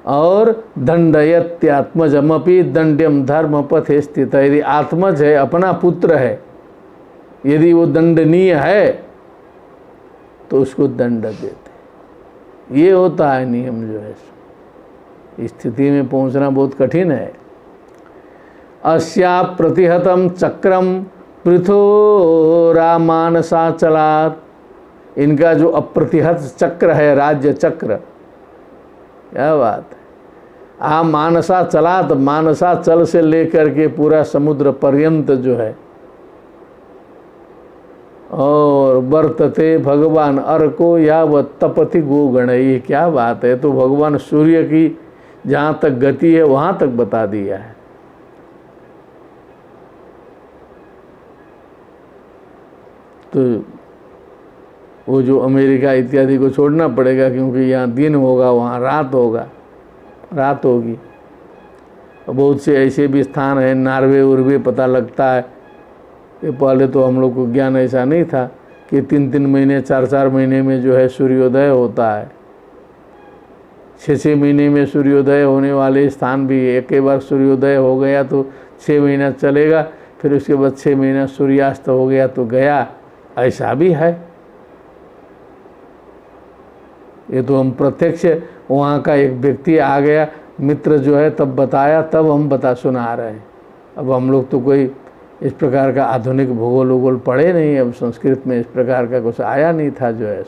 और दंडयत्यात्मजमपि दंड्यम धर्म पथे स्थित, यदि आत्मज है, अपना पुत्र है, यदि वो दंडनीय है तो उसको दंड देते। ये होता है नियम जो है। स्थिति में पहुंचना बहुत कठिन है। अस्या प्रतिहतम चक्रम पृथोरामानसा चलात, इनका जो अप्रतिहत चक्र है, राज्य चक्र, क्या बात है। आ मानसा चलात, मानसा चल से लेकर के पूरा समुद्र पर्यंत जो है, और वर्तते भगवान अर्को यावत् तपति गोगण, ये क्या बात है। तो भगवान सूर्य की जहाँ तक गति है वहाँ तक बता दिया है। तो वो जो अमेरिका इत्यादि को छोड़ना पड़ेगा, क्योंकि यहाँ दिन होगा, वहाँ रात होगा, रात होगी। बहुत से ऐसे भी स्थान हैं, नॉर्वे उर्वे, पता लगता है कि पहले तो हम लोग को ज्ञान ऐसा नहीं था कि 3-3 महीने 4-4 महीने में जो है सूर्योदय होता है। 6 महीने में सूर्योदय होने वाले स्थान भी एक ही बार सूर्योदय हो गया तो 6 महीना चलेगा, फिर उसके बाद 6 महीना सूर्यास्त हो गया तो गया, ऐसा भी है। ये तो हम प्रत्यक्ष वहाँ का एक व्यक्ति आ गया, मित्र जो है तब बताया, तब हम सुना रहे हैं। अब हम लोग तो कोई इस प्रकार का आधुनिक भूगोल वूगोल पढ़े नहीं, अब संस्कृत में इस प्रकार का कुछ आया नहीं था, जो है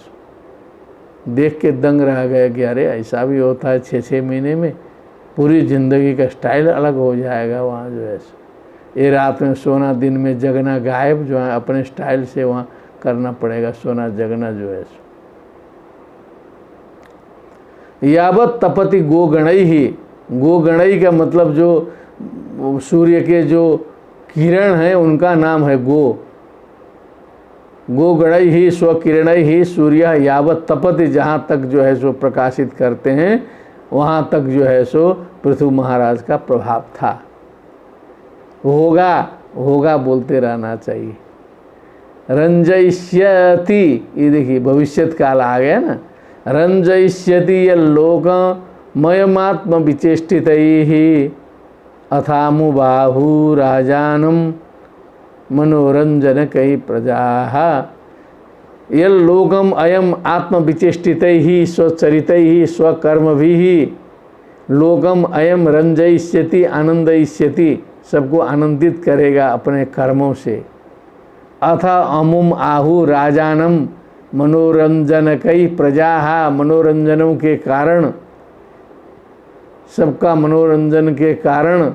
देख के दंग रह गए कि अरे ऐसा भी होता है 6-6 महीने में। पूरी ज़िंदगी का स्टाइल अलग हो जाएगा वहाँ, जो है ये रात में सोना दिन में जगना गायब, जो है अपने स्टाइल से वहाँ करना पड़ेगा सोना जगना, जो है यावत तपति गोगणई ही। गोगणई का मतलब जो सूर्य के जो किरण हैं उनका नाम है गो। गोगणई ही स्वकिरणई ही सूर्य यावत तपति, जहाँ तक जो है सो प्रकाशित करते हैं वहाँ तक जो है सो पृथु महाराज का प्रभाव था। होगा होगा बोलते रहना चाहिए। रंजयिष्यति, ये देखिए भविष्यत काल आ गया ना। रंजयिष्यति यल्लोकमयमात्म विचेष्टितैः अथामुबाहु राजानं मनोरंजनकै प्रजाः। यल्लोकम अयम आत्म विचेष्टितैः स्वचरितैः स्वकर्मभिः लोकम अयम रंजयिष्यति आनंदयिष्यति, सबको आनंदित करेगा अपने कर्मों से। अथ अमुम आहु राजानम मनोरंजनकै प्रजाः, मनोरंजनों के कारण, सबका मनोरंजन के कारण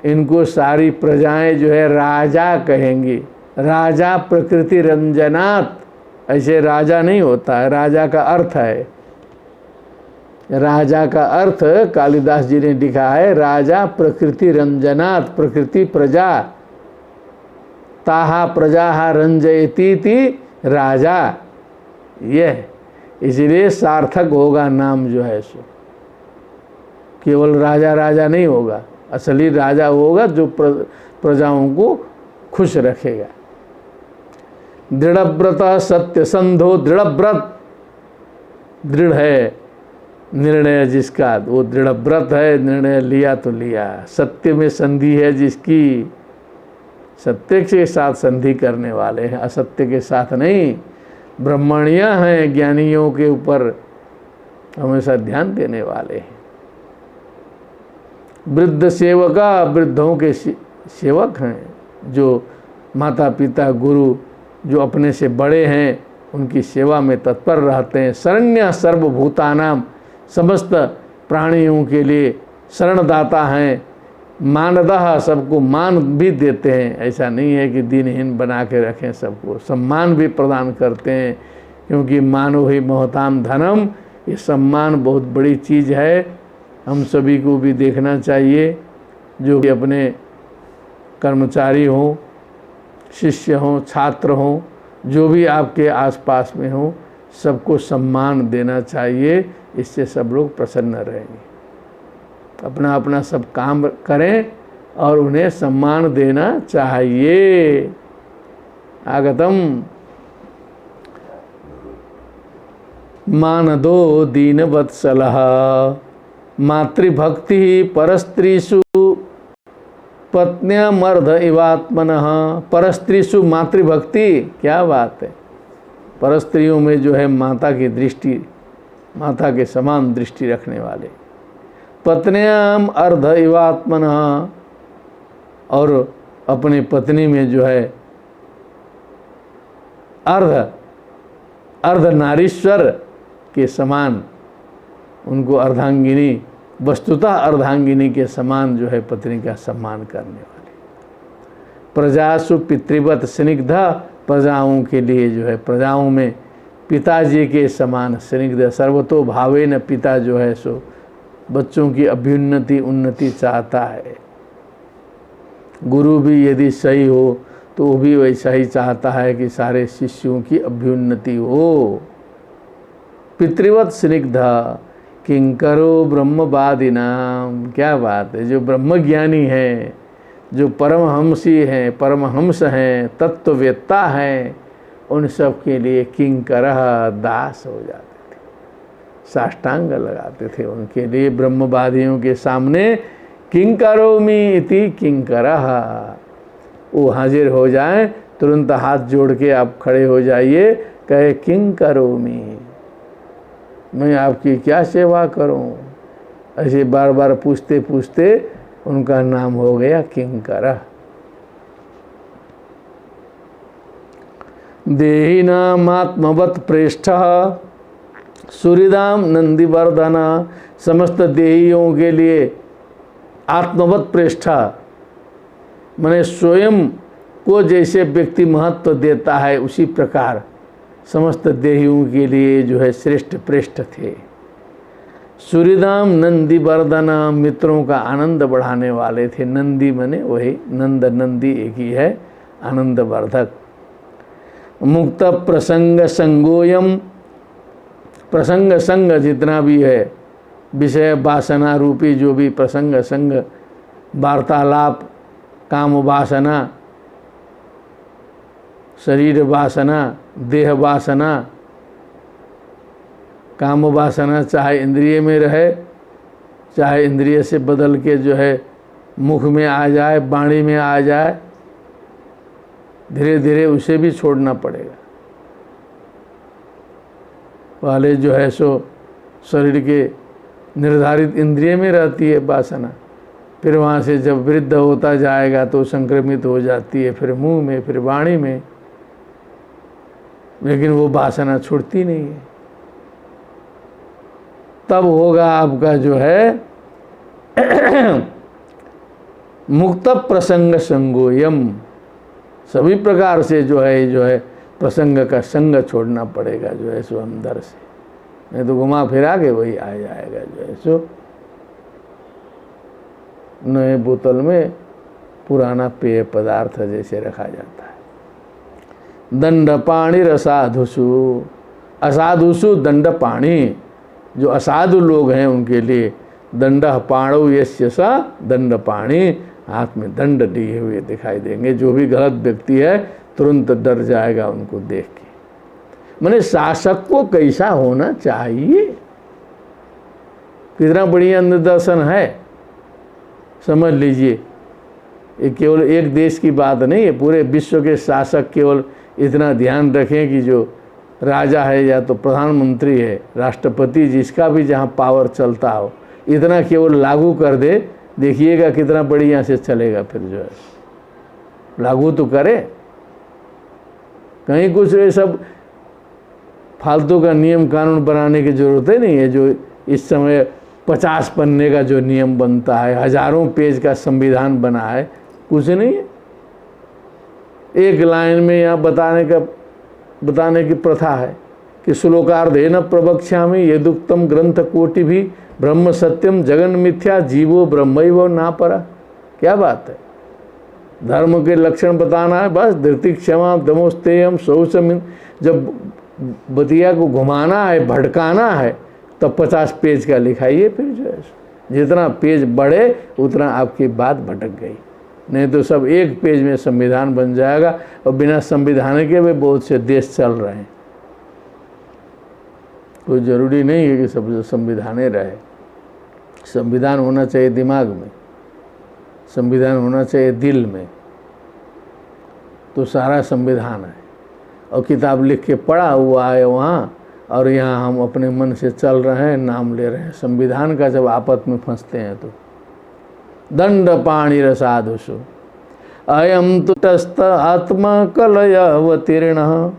इनको सारी प्रजाएं जो है राजा कहेंगी। राजा प्रकृति रंजनात्, ऐसे राजा नहीं होता है, राजा का अर्थ है, राजा का अर्थ कालिदास जी ने लिखा है राजा प्रकृति रंजनात्, प्रकृति प्रजा, ताहा प्रजा रंजयतीति राजा, यह इसलिए सार्थक होगा नाम जो है सो। केवल राजा राजा नहीं होगा, असली राजा होगा जो प्रजाओं को खुश रखेगा। दृढ़व्रत सत्य संधो, दृढ़व्रत, दृढ़ है निर्णय जिसका वो दृढ़व्रत है, निर्णय लिया तो लिया। सत्य में संधि है जिसकी, सत्य के साथ संधि करने वाले हैं, असत्य के साथ नहीं। ब्रह्मण्य हैं, ज्ञानियों के ऊपर हमेशा ध्यान देने वाले हैं। वृद्ध सेवका, वृद्धों के सेवक हैं, जो माता पिता गुरु जो अपने से बड़े हैं उनकी सेवा में तत्पर रहते हैं। शरण्य सर्वभूतानाम, समस्त प्राणियों के लिए शरणदाता हैं। मानदः, सबको मान भी देते हैं, ऐसा नहीं है कि दीनहीन बना के रखें, सबको सम्मान भी प्रदान करते हैं, क्योंकि मानो ही महताम धनम, ये सम्मान बहुत बड़ी चीज़ है। हम सभी को भी देखना चाहिए, जो कि अपने कर्मचारी हों, शिष्य हों, छात्र हों, जो भी आपके आसपास में हों, सबको सम्मान देना चाहिए, इससे सब लोग प्रसन्न रहेंगे। अपना अपना सब काम करें और उन्हें सम्मान देना चाहिए। आगतम मानदो दीनवत्सलः मातृभक्ति परस्त्रीषु पत्न्यमर्ध इवात्मनः। परस्त्रीषु मातृभक्ति, क्या बात है। परस्त्रियों में जो है माता की दृष्टि, माता के समान दृष्टि रखने वाले। पत्न्याम अर्ध इवात्मनः, और अपने पत्नी में जो है अर्ध नारीश्वर के समान, उनको अर्धांगिनी, वस्तुतः अर्धांगिनी के समान जो है पत्नी का सम्मान करने वाले। प्रजासु पितृवत स्निग्ध, प्रजाओं के लिए जो है, प्रजाओं में पिताजी के समान स्निग्ध, सर्वतो भावेन, पिता जो है सो बच्चों की अभ्युन्नति उन्नति चाहता है। गुरु भी यदि सही हो तो वो भी वैसा ही चाहता है कि सारे शिष्यों की अभ्युन्नति हो। पितृवत स्निग्ध किंकरो ब्रह्मवादिनाम, क्या बात है। जो ब्रह्मज्ञानी है, जो परमहंसी हैं, परमहंस हैं, तत्ववेत्ता हैं, उन सब के लिए किंकर दास हो जाते थे, साष्टांग लगाते थे उनके लिए। ब्रह्मवादियों के सामने किं करोमि इति किंकरः, वो हाजिर हो जाएं, तुरंत हाथ जोड़ के आप खड़े हो जाइए, कहे किं करोमि, मैं आपकी क्या सेवा करूं। ऐसे बार बार पूछते पूछते उनका नाम हो गया किंकरः। देहिनामात्मवत् प्रेष्ठः सूर्यदाम नंदीवर्धन, समस्त देहियों के लिए आत्मवत् प्रेष्ठा माने स्वयं को जैसे व्यक्ति महत्व देता है उसी प्रकार समस्त देहियों के लिए जो है श्रेष्ठ प्रेष्ठ थे। सूर्यदाम नंदीवर्धन, मित्रों का आनंद बढ़ाने वाले थे। नंदी माने वही नंद, नंदी एक ही है, आनंद वर्धक। मुक्त प्रसंग संगोयम, प्रसंग संग जितना भी है, विषय वासना रूपी जो भी प्रसंग संग, वार्तालाप, काम वासना, शरीर वासना, देह वासना, काम वासना चाहे इंद्रिय में रहे, चाहे इंद्रिय से बदल के जो है मुख में आ जाए, वाणी में आ जाए, धीरे धीरे उसे भी छोड़ना पड़ेगा। पहले जो है सो शरीर के निर्धारित इंद्रिय में रहती है वासना, फिर वहाँ से जब वृद्ध होता जाएगा तो संक्रमित हो जाती है, फिर मुंह में, फिर वाणी में, लेकिन वो वासना छूटती नहीं है। तब होगा आपका जो है मुक्त प्रसंग संगोयम, सभी प्रकार से जो है प्रसंग का संग छोड़ना पड़ेगा जो है सो अंदर से, नहीं तो घुमा फिरा के वही आ जाएगा जो है सो नए बोतल में पुराना पेय पदार्थ जैसे रखा जाता है। दंड पाणी रसाधुसु, असाधुसु दंड पाणी, जो असाधु लोग हैं उनके लिए दंड पाणौ यस्य सा दंड पाणी, हाथ में दंड दिए हुए दिखाई देंगे। जो भी गलत व्यक्ति है तुरंत डर जाएगा उनको देख के। माने शासक को कैसा होना चाहिए, कितना बढ़िया निदर्शन है, समझ लीजिए। ये केवल एक देश की बात नहीं है, पूरे विश्व के शासक केवल इतना ध्यान रखें कि जो राजा है या तो प्रधानमंत्री है, राष्ट्रपति, जिसका भी जहाँ पावर चलता हो, इतना केवल लागू कर दे, देखिएगा कितना बढ़िया से चलेगा। फिर जो है लागू तो करे, कहीं कुछ ये सब फालतू का नियम कानून बनाने की ज़रूरत ही नहीं है। जो इस समय 50 पन्ने का जो नियम बनता है, हजारों पेज का संविधान बना है, कुछ नहीं है। एक लाइन में यहाँ बताने की प्रथा है कि श्लोकार्धेन प्रवक्ष्यामि यदुक्तम ग्रंथ कोटि भी ब्रह्म सत्यम जगन मिथ्या जीवो ब्रह्मैव नापरा। क्या बात है, धर्म के लक्षण बताना है बस। धृति क्षमा दमोस्तेयम शौचम, जब बतिया को घुमाना है, भटकाना है, तब 50 पेज का लिखाइए। फिर जो है जितना पेज बढ़े उतना आपकी बात भटक गई, नहीं तो सब एक पेज में संविधान बन जाएगा। और बिना संविधान के भी बहुत से देश चल रहे हैं। कोई ज़रूरी नहीं है कि सब संविधाने रहे। संविधान होना चाहिए दिमाग में, संविधान होना चाहिए दिल में, तो सारा संविधान है। और किताब लिख के पढ़ा हुआ है वहाँ, और यहाँ हम अपने मन से चल रहे हैं, नाम ले रहे हैं। संविधान का जब आपस में फंसते हैं तो दंड पाणी रसाधुषु अयम तुटस्थ आत्मा कलयावतीर्ण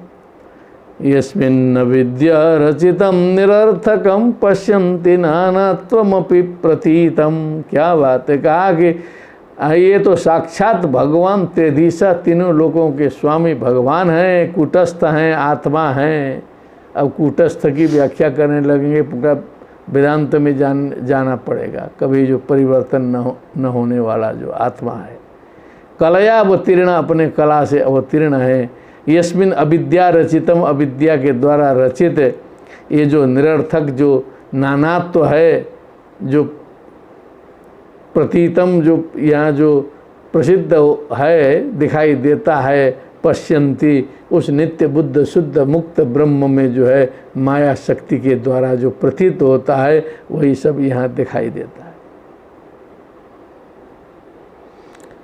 यस्मिन्न विद्या रचितम निरर्थकम पश्यन्ति नानात्वमपि प्रतीतम। क्या बात है, कहा कि ये तो साक्षात भगवान त्रिदिशा, तीनों लोगों के स्वामी भगवान हैं, कूटस्थ हैं, आत्मा हैं। अब कूटस्थ की व्याख्या करने लगेंगे, पूरा वेदांत में जाना पड़ेगा। कभी जो परिवर्तन न होने वाला जो आत्मा है, कलया अवतीर्ण, अपने कला से अवतीर्ण है। यस्मिन अविद्या रचितम, अविद्या के द्वारा रचित ये जो निरर्थक जो नानात्व है, जो प्रतीतम, जो यहाँ जो प्रसिद्ध है, दिखाई देता है, पश्यन्ति, उस नित्य बुद्ध शुद्ध मुक्त ब्रह्म में जो है माया शक्ति के द्वारा जो प्रतीत होता है वही सब यहाँ दिखाई देता है।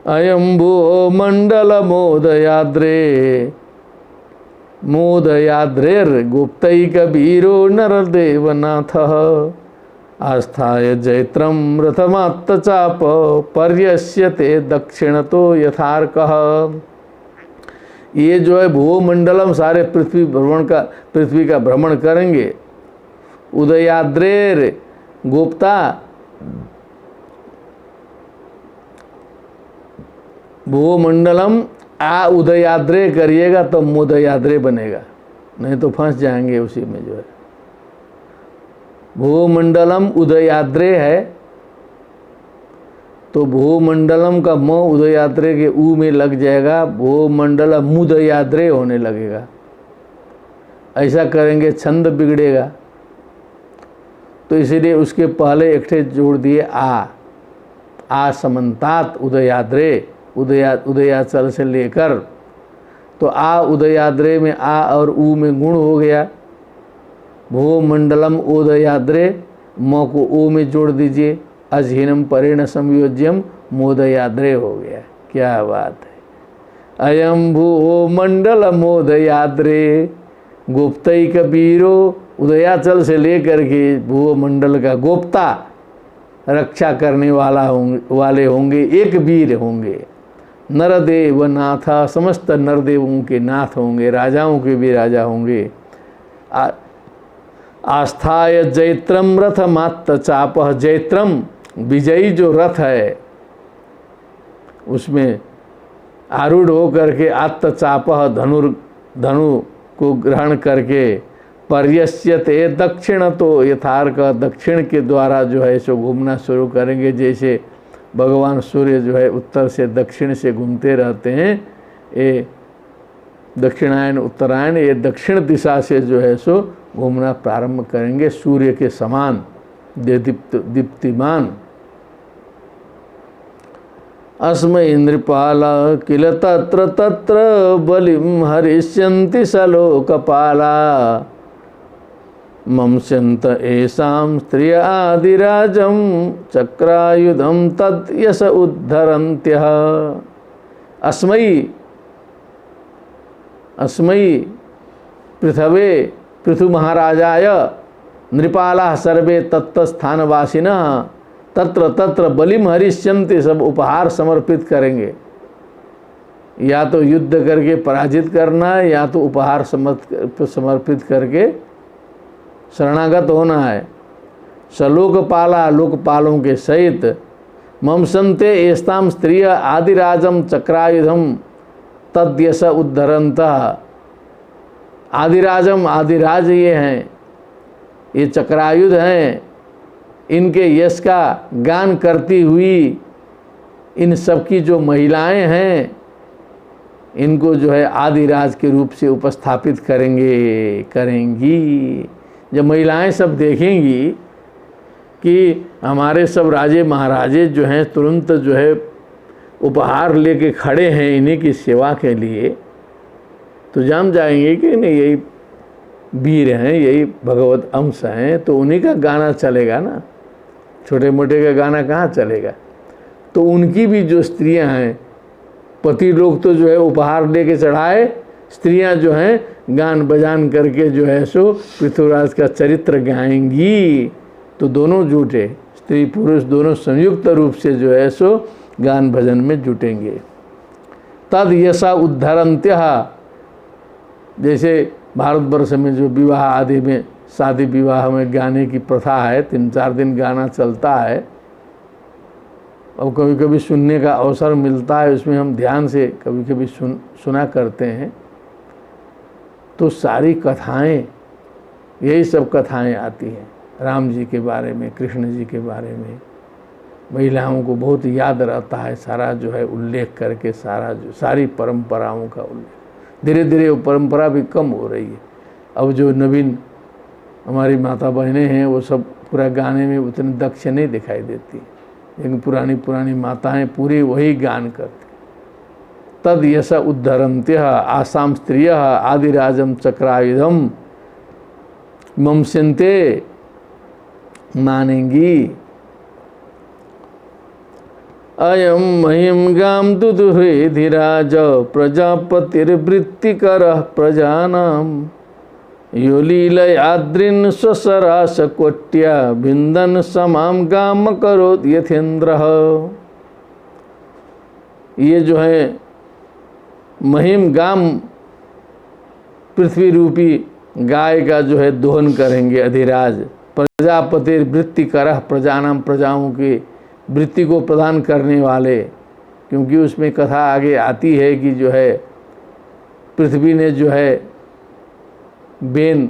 अयं भो मंडल मोदयाद्रेर्गुप्तैक वीरो नरदेवनाथः आस्थाय जैत्रं रथमात्तचाप पर्यस्यते दक्षिणतो यथार्कः। ये जो है भूमंडलम सारे पृथ्वी का भ्रमण करेंगे। उदयाद्रेर गुप्ता, भूमंडलम आ उदयाद्रे करिएगा तो मोदयाद्रे बनेगा, नहीं तो फंस जाएंगे उसी में जो है। भूमंडलम उदयाद्रे है तो भूमंडलम का म उदयाद्रे के ऊ में लग जाएगा, भूमंडलम मुदयाद्रे होने लगेगा। ऐसा करेंगे छंद बिगड़ेगा, तो इसीलिए उसके पहले एक ठे जोड़ दिए आ समन्तात उदयाद्रे, उदयाचल से लेकर, तो आ उदयाद्रे में आ और ऊ में गुण हो गया। भूमंडलम उदयाद्रे म को ओ में जोड़ दीजिए, अजहीनम परेण संयोज्यम मोदयाद्रे हो गया। क्या बात है। अयम भूमंडल मोदयाद्रे गुप्तैक वीरो, उदयाचल से लेकर के भूमंडल का गुप्ता रक्षा करने वाले होंगे, एक वीर होंगे। नरदेव नाथा, समस्त नरदेवों के नाथ होंगे, राजाओं के भी राजा होंगे। आस्थाय जैत्रम रथ मात्त चापह, जैत्रम विजयी जो रथ है उसमें आरूढ़ होकर के आत्त चापह धनु को ग्रहण करके पर्यस्यते दक्षिण तो यथार्क, दक्षिण के द्वारा जो है सो घूमना शुरू करेंगे। जैसे भगवान सूर्य जो है उत्तर से दक्षिण से घूमते रहते हैं, ये दक्षिणायन उत्तरायण, ये दक्षिण दिशा से जो है सो घूमना प्रारंभ करेंगे, सूर्य के समान दीप्तिमान। अस्म इंद्रपाल किल तत्र तत्र बलिम हरिष्यन्ति सलोकपाला मंस्यन्त एषां स्त्रिय आदिराजं चक्रायुधं तत् यश उद्धरन्त्यः। अस्मै पृथवे पृथु महाराजाय नृपाला सर्वे तत्स्थानवासिनः तत्र तत्र बलिम हरिष्यन्ति, सब उपहार समर्पित करेंगे। या तो युद्ध करके पराजित करना है, या तो उपहार समर्पित करके शरणागत होना है। सलोकपाला, लोकपालों के सहित। ममसन्ते एस्ताम स्त्रिय आदिराजम चक्रायुधम तद्यश उद्धरन्तः। आदिराजम, आदिराज ये हैं, ये चक्रायुध हैं, इनके यश का गान करती हुई इन सबकी जो महिलाएं हैं इनको जो है आदिराज के रूप से उपस्थापित करेंगी। जब महिलाएं सब देखेंगी कि हमारे सब राजे महाराजे जो हैं तुरंत जो है उपहार लेके खड़े हैं इन्हीं की सेवा के लिए, तो जान जाएंगे कि नहीं यही वीर हैं, यही भगवत अंश हैं, तो उन्हीं का गाना चलेगा ना, छोटे मोटे का गाना कहाँ चलेगा। तो उनकी भी जो स्त्रियां हैं, पति लोग तो जो है उपहार लेके चढ़ाए, स्त्रियां जो हैं गान बजान करके जो है सो पृथ्वीराज का चरित्र गाएंगी। तो दोनों जुटे, स्त्री पुरुष दोनों संयुक्त रूप से जो है सो गान भजन में जुटेंगे। तद यशा उद्धरन्त्यः, जैसे भारतवर्ष में जो विवाह आदि में, शादी विवाह में गाने की प्रथा है, 3-4 दिन गाना चलता है। अब कभी कभी सुनने का अवसर मिलता है, उसमें हम ध्यान से कभी कभी सुना करते हैं। तो सारी कथाएं, यही सब कथाएं आती हैं राम जी के बारे में, कृष्ण जी के बारे में। महिलाओं को बहुत याद रहता है सारा जो है उल्लेख करके, सारी परंपराओं का उल्लेख। धीरे धीरे वो परंपरा भी कम हो रही है। अब जो नवीन हमारी माता बहनें हैं वो सब पूरा गाने में उतनी दक्ष नहीं दिखाई देती, लेकिन पुरानी माताएं पूरी वही गान करती। तद यश उद्धरन्त्य आसाम स्त्रिय आदिराजम चक्रायुधम ममसिन्ते मानेंगी। अयम महिम गाम दुदुहे धीराज प्रजापतिर्वृत्तिकर प्रजानाम यो लीलयाद्रिन स्वसरास कोट्या भिंदन समाम गाम करोत यथेन्द्र। ये जो है महिम गाम पृथ्वी रूपी गाय का जो है दोहन करेंगे अधिराज। प्रजापति वृत्ति करह प्रजानाम प्रजाओं की वृत्ति को प्रदान करने वाले, क्योंकि उसमें कथा आगे आती है कि जो है पृथ्वी ने जो है बेन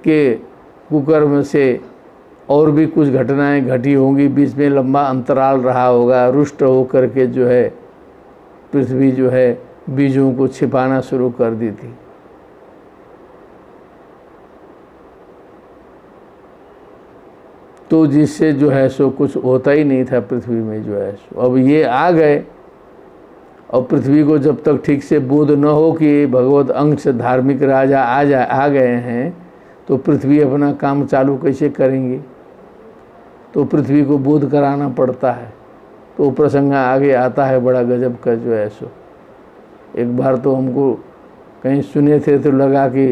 के कुकर्म से और भी कुछ घटनाएं घटी होंगी, बीच में लंबा अंतराल रहा होगा, रुष्ट होकर के जो है पृथ्वी जो है बीजों को छिपाना शुरू कर दी थी। तो जिससे जो है सो कुछ होता ही नहीं था पृथ्वी में जो है सो। अब ये आ गए और पृथ्वी को जब तक ठीक से बोध न हो कि भगवत अंश धार्मिक राजा आ गए हैं तो पृथ्वी अपना काम चालू कैसे करेंगे। तो पृथ्वी को बोध कराना पड़ता है। तो प्रसंग आगे आता है बड़ा गजब का जो है सो। एक बार तो हमको कहीं सुने थे तो लगा कि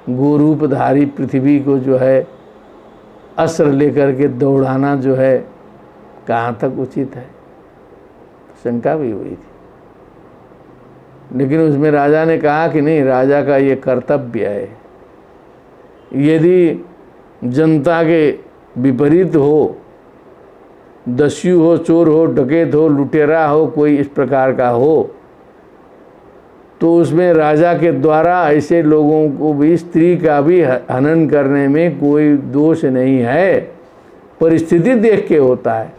गोरूपधारी पृथ्वी को जो है अस्त्र लेकर के दौड़ाना जो है कहाँ तक उचित है, शंका भी हुई थी। लेकिन उसमें राजा ने कहा कि नहीं, राजा का ये कर्तव्य है, यदि जनता के विपरीत हो, दस्यु हो, चोर हो, डकैत हो, लुटेरा हो, कोई इस प्रकार का हो, तो उसमें राजा के द्वारा ऐसे लोगों को भी, स्त्री का भी हनन करने में कोई दोष नहीं है, परिस्थिति देख के होता है।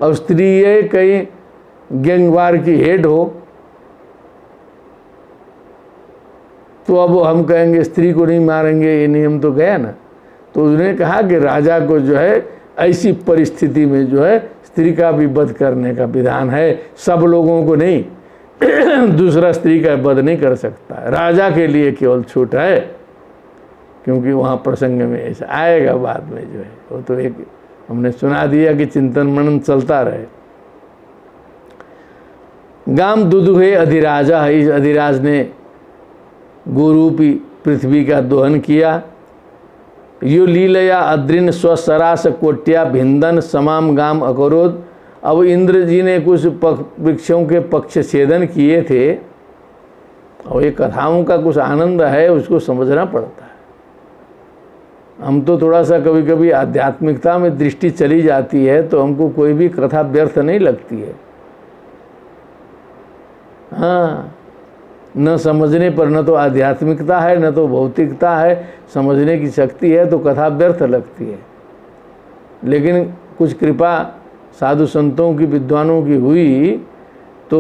और स्त्री ये कहीं गैंगवार की हेड हो तो अब हम कहेंगे स्त्री को नहीं मारेंगे, ये नियम तो गया ना। तो उसने कहा कि राजा को जो है ऐसी परिस्थिति में जो है स्त्री का भी वध करने का विधान है, सब लोगों को नहीं। दूसरा स्त्री का वध नहीं कर सकता, राजा के लिए केवल छूट है, क्योंकि वहाँ प्रसंग में ऐसा आएगा बाद में जो है। वो तो एक हमने सुना दिया कि चिंतन मनन चलता रहे। गाम दुदुहे अधिराजा है, इस अधिराज ने गोरूपी पृथ्वी का दोहन किया। यो लीलया अद्रिन स्वसरास कोट्या भिंदन समाम गाम अकरोध। अब इंद्र जी ने कुछ वृक्षों के पक्ष छेदन किए थे और ये कथाओं का कुछ आनंद है, उसको समझना पड़ता है। हम तो थोड़ा सा कभी कभी आध्यात्मिकता में दृष्टि चली जाती है तो हमको कोई भी कथा व्यर्थ नहीं लगती है। हाँ, न समझने पर न तो आध्यात्मिकता है न तो भौतिकता है, समझने की शक्ति है तो कथा व्यर्थ लगती है। लेकिन कुछ कृपा साधु संतों की, विद्वानों की हुई तो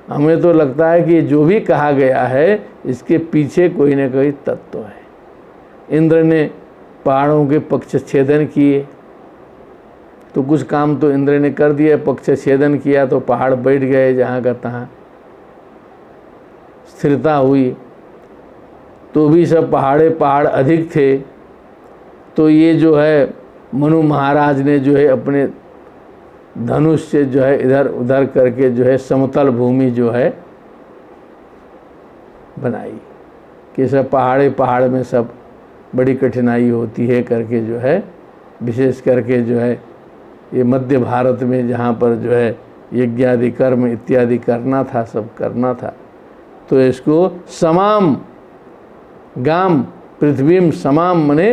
हमें तो लगता है कि जो भी कहा गया है इसके पीछे कोई न कोई तत्व है। इंद्र ने पहाड़ों के पक्ष छेदन किए तो कुछ काम तो इंद्र ने कर दिया, पक्ष छेदन किया तो पहाड़ बैठ गए जहाँ का तहाँ, स्थिरता हुई। तो भी सब पहाड़ अधिक थे। तो ये जो है मनु महाराज ने जो है अपने धनुष से जो है इधर उधर करके जो है समतल भूमि जो है बनाई कि सब पहाड़ में सब बड़ी कठिनाई होती है करके जो है, विशेष करके जो है ये मध्य भारत में जहाँ पर जो है यज्ञादि कर्म इत्यादि करना था, सब करना था। तो इसको समाम गाम पृथ्वीम समाम मने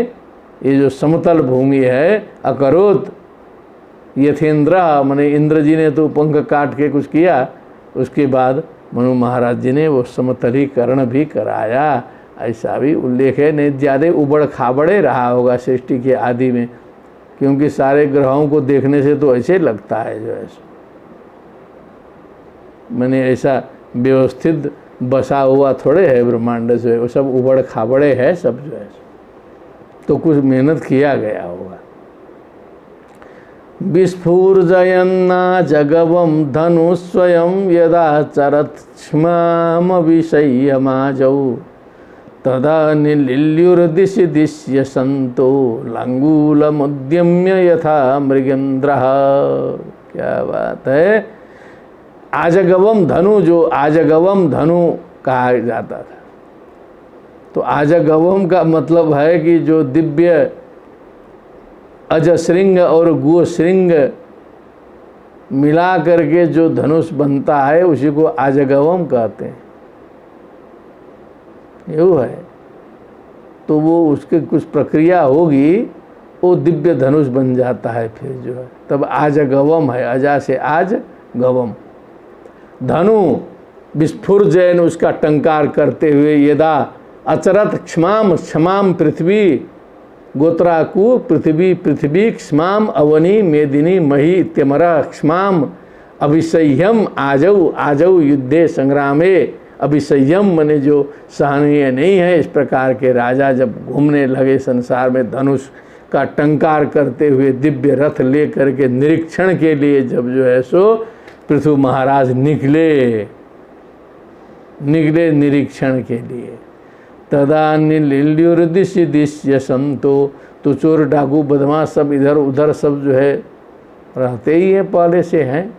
ये जो समतल भूमि है, अकरोत यथेन्द्र मने इंद्र जी ने तो पंख काट के कुछ किया, उसके बाद मनु महाराज जी ने वो समतलीकरण भी कराया। ऐसा भी उल्लेख है। नहीं ज़्यादा उबड़ खाबड़े रहा होगा सृष्टि के आदि में, क्योंकि सारे ग्रहों को देखने से तो ऐसे लगता है जो है मैंने ऐसा व्यवस्थित बसा हुआ थोड़े है ब्रह्मांड जो है, वो सब उबड़ खाबड़े है सब जो है। तो कुछ मेहनत किया गया होगा। विस्फुर्जयन्ना जगवं धनु स्वयं यदा चरत क्ष्मामविषय्यमाजौ तदा निलिल्युर्दिशि दिश्य संतो लांगूलमुद्यम्य यथा मृगेन्द्रः। क्या बात है। आजगवम धनु, जो आजगवम धनु कहा जाता था, तो आजगवम का मतलब है कि जो दिव्य अजश्रृंग और गोश्रृंग मिला करके जो धनुष बनता है उसी को आजगवम कहते हैं। ये है, तो वो उसके कुछ प्रक्रिया होगी, वो दिव्य धनुष बन जाता है फिर जो है, तब आजगवम है, अजा से आज गवम। धनु विस्फुर्जयन, उसका टंकार करते हुए, यदा अचरत क्षमाम, क्षमाम पृथ्वी, गोत्राकु पृथ्वी, पृथ्वी क्षमाम अवनी मेदिनी मही इत्यमरा क्षमाम अभिसह्यम आजौ, आजौ युद्धे संग्रामे। अभिसह्यम मने जो सहनीय नहीं है। इस प्रकार के राजा जब घूमने लगे संसार में धनुष का टंकार करते हुए, दिव्य रथ ले करके निरीक्षण के लिए जब जो है सो पृथु महाराज निकले निरीक्षण के लिए, तदा निलिल्युर्दिशि दिश्य संतो, तो चोर डाकू बदमाश सब इधर उधर सब जो है रहते ही हैं, पहले से हैं।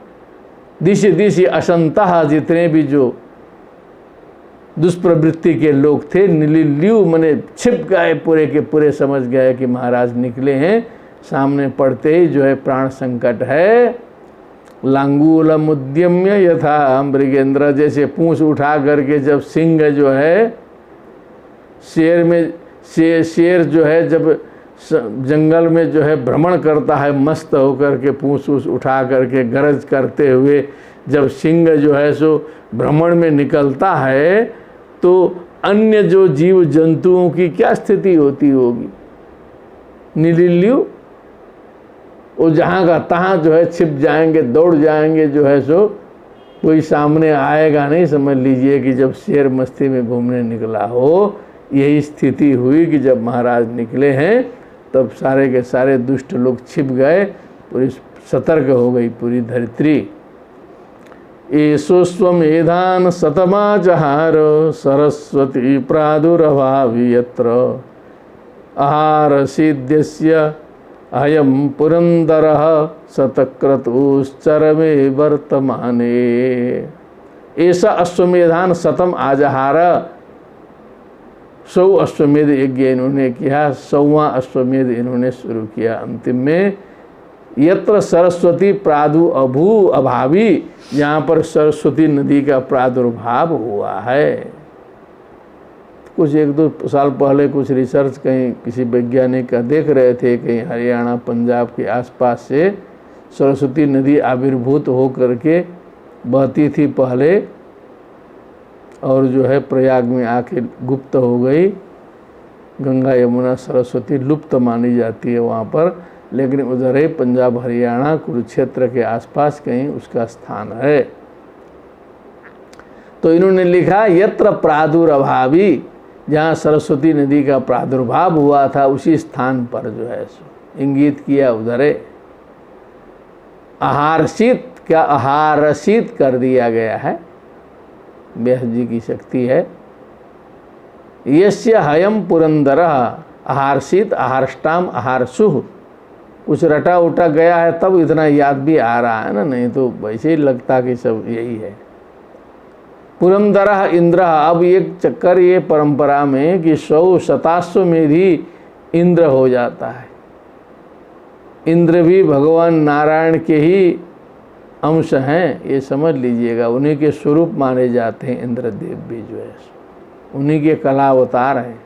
दिशि दिशि असंतः, जितने भी जो दुष्प्रवृत्ति के लोग थे, निलिल्यु मने छिप गए, पूरे के पूरे समझ गए कि महाराज निकले हैं। सामने पड़ते ही जो है प्राण संकट है। लांगूलम उद्यम्य यथा मृगेंद्र, जैसे पूंछ उठा करके जब सिंह जो है शेर में शेर जो है जब जंगल में जो है भ्रमण करता है, मस्त होकर के पूंछ उठा करके गरज करते हुए, जब सिंह जो है सो भ्रमण में निकलता है तो अन्य जो जीव जंतुओं की क्या स्थिति होती होगी। निलिल्यु वो जहाँ का तहाँ जो है छिप जाएंगे, दौड़ जाएंगे, जो है सो कोई सामने आएगा नहीं। समझ लीजिए कि जब शेर मस्ती में घूमने निकला हो, यही स्थिति हुई कि जब महाराज निकले हैं तब सारे के सारे दुष्ट लोग छिप गए, पूरी सतर्क हो गई पूरी धरित्री। एषो स्वमेधान शतमाचहार सरस्वती प्रादुर्भावि यत्र आहार सिद्ध्यस्य अयं पुरंदरः शतक्रतुश्चरमे वर्तमाने। ऐसा अश्वमेधान शतम आजहार, 100 अश्वमेध यज्ञ इन्होंने किया, 100वां अश्वमेध इन्होंने शुरू किया। अंतिम में यत्र सरस्वती प्रादु अभू अभावी, जहाँ पर सरस्वती नदी का प्रादुर्भाव हुआ है। कुछ 1-2 साल पहले कुछ रिसर्च कहीं किसी वैज्ञानिक का देख रहे थे, कहीं हरियाणा पंजाब के आसपास से सरस्वती नदी आविर्भूत हो करके बहती थी पहले, और जो है प्रयाग में आके गुप्त हो गई। गंगा यमुना सरस्वती लुप्त मानी जाती है वहाँ पर, लेकिन उधर ही पंजाब हरियाणा कुरुक्षेत्र के आसपास कहीं उसका स्थान है। तो इन्होंने लिखा यत्र प्रादुर्भावी, जहाँ सरस्वती नदी का प्रादुर्भाव हुआ था उसी स्थान पर जो है इंगित किया उधर है। आहारसित, क्या आहारसित कर दिया गया है, व्यास जी की शक्ति है। यस्य हयम पुरंदरः आहारसित आहारष्टाम आहारसुः, कुछ रटा उटा गया है तब इतना याद भी आ रहा है ना, नहीं तो वैसे ही लगता कि सब यही है। पुरंदरः इंद्र, अब एक चक्कर ये परंपरा में कि 100 शताश्वमेधी इंद्र हो जाता है। इंद्र भी भगवान नारायण के ही अंश हैं, ये समझ लीजिएगा। उन्हीं के स्वरूप माने जाते हैं इंद्रदेव भी, जो है उन्हीं के कला अवतार हैं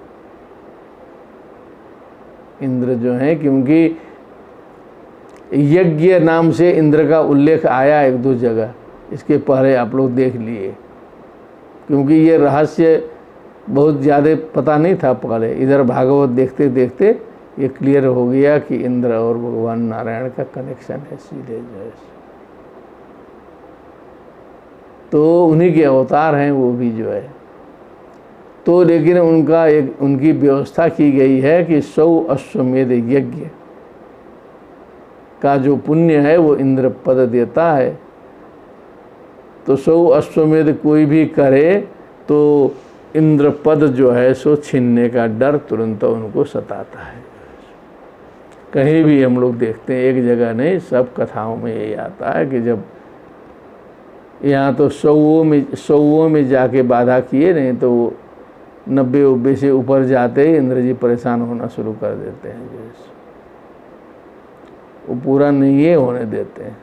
इंद्र जो हैं। क्योंकि यज्ञ नाम से इंद्र का उल्लेख आया 1-2 जगह, इसके पहले आप लोग देख लिए। क्योंकि ये रहस्य बहुत ज़्यादा पता नहीं था पहले, इधर भागवत देखते देखते ये क्लियर हो गया कि इंद्र और भगवान नारायण का कनेक्शन है सीधे जो है। तो उन्हीं के अवतार हैं वो भी जो है। तो लेकिन उनकी व्यवस्था की गई है कि 100 अश्वमेध यज्ञ का जो पुण्य है वो इंद्र पद देता है। तो 100 अश्वमेध कोई भी करे तो इंद्र पद जो है सो छीनने का डर तुरंत उनको सताता है। कहीं भी हम लोग देखते हैं, एक जगह नहीं, सब कथाओं में यही आता है कि जब यहाँ तो 100 में जाके बाधा किए नहीं तो वो 90 से ऊपर जाते ही इंद्र जी परेशान होना शुरू कर देते हैं। जो वो पूरा नहीं है होने देते हैं,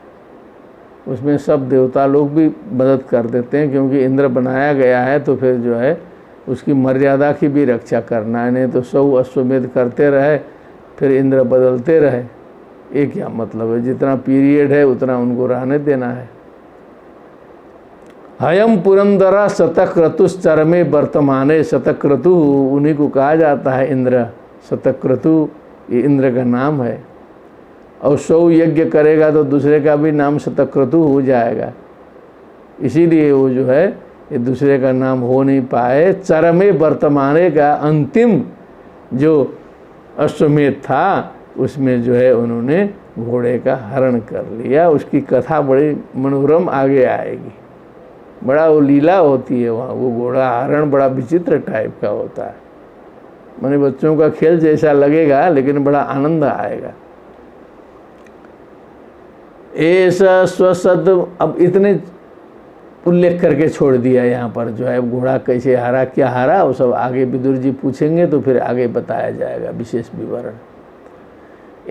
उसमें सब देवता लोग भी मदद कर देते हैं, क्योंकि इंद्र बनाया गया है तो फिर जो है उसकी मर्यादा की भी रक्षा करना है। नहीं तो 100 अश्वमेध करते रहे फिर इंद्र बदलते रहे, ये क्या मतलब है? जितना पीरियड है उतना उनको रहने देना है। हयम पुरंदरा शतक्रतुश्चरमे वर्तमाने, शतक्रतु उन्हीं को कहा जाता है इंद्र, शतक्रतु ये इंद्र का नाम है। और 100 यज्ञ करेगा तो दूसरे का भी नाम शतक्रतु हो जाएगा, इसीलिए वो जो है ये दूसरे का नाम हो नहीं पाए। चरमे वर्तमाने का अंतिम जो अश्वमेध था उसमें जो है उन्होंने घोड़े का हरण कर लिया। उसकी कथा बड़ी मनोरम आगे आएगी, बड़ा वो लीला होती है वहाँ। वो घोड़ा हरण बड़ा विचित्र टाइप का होता है, माने बच्चों का खेल जैसा लगेगा लेकिन बड़ा आनंद आएगा। ऐसा स्वसद, अब इतने उल्लेख करके छोड़ दिया यहाँ पर जो है घोड़ा कैसे हारा, क्या हारा, वो सब आगे विदुर जी पूछेंगे तो फिर आगे बताया जाएगा विशेष विवरण।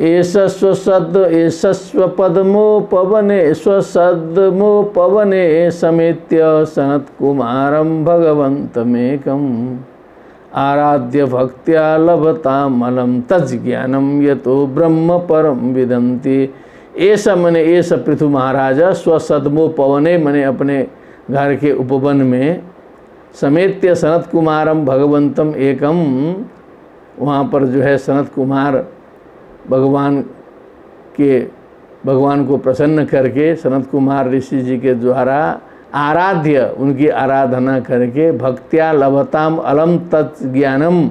ऐसा स्वसद ऐसा स्वपद्मोपवने स्वसद्मोपवने समेत्य सनत कुमारम भगवंतमेकम आराध्य भक्त्या लभतामलम तज्ज्ञानम यतो ब्रह्म परम विदन्ति। ऐसा मने ऐसा पृथु महाराजा स्वसद्मोपवने मने अपने घर के उपवन में समेत्य सनत कुमारम भगवंतम एकम, वहाँ पर जो है सनत कुमार भगवान को प्रसन्न करके सनत कुमार ऋषि जी के द्वारा आराध्य, उनकी आराधना करके भक्त्या लभताम अलम तत्ज्ञानम,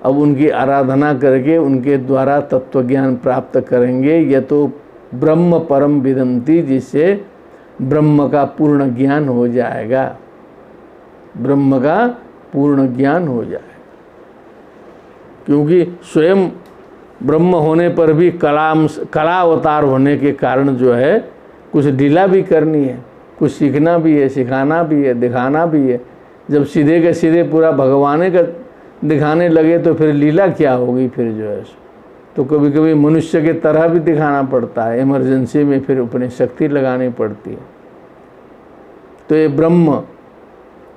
अब उनकी आराधना करके उनके द्वारा तत्वज्ञान प्राप्त करेंगे। यह तो ब्रह्म परम विदन्ति, जिससे ब्रह्म का पूर्ण ज्ञान हो जाएगा, ब्रह्म का पूर्ण ज्ञान हो जाएगा। क्योंकि स्वयं ब्रह्म होने पर भी कला अवतार होने के कारण जो है कुछ लीला भी करनी है, कुछ सीखना भी है, सिखाना भी है, दिखाना भी है। जब सीधे के सीधे पूरा भगवान का दिखाने लगे तो फिर लीला क्या होगी? फिर जो है तो कभी कभी मनुष्य के तरह भी दिखाना पड़ता है, इमरजेंसी में फिर अपनी शक्ति लगानी पड़ती है। तो ये ब्रह्म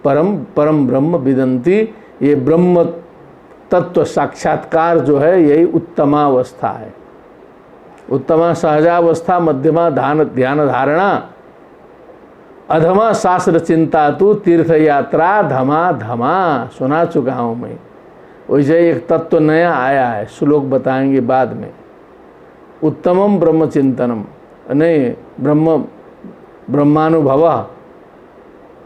परम ब्रह्म विदन्ति, ये ब्रह्म तत्व साक्षात्कार जो है यही उत्तमावस्था है। उत्तमा सहजावस्था, मध्यमा ध्यान धारणा, अधमा शास्त्र चिंता तू तीर्थ यात्रा धमा धमा। सुना चुका हूँ मैं। वैसे एक तत्व नया आया है, श्लोक बताएंगे बाद में। उत्तमम ब्रह्म चिंतनम, नहीं ब्रह्मानुभव,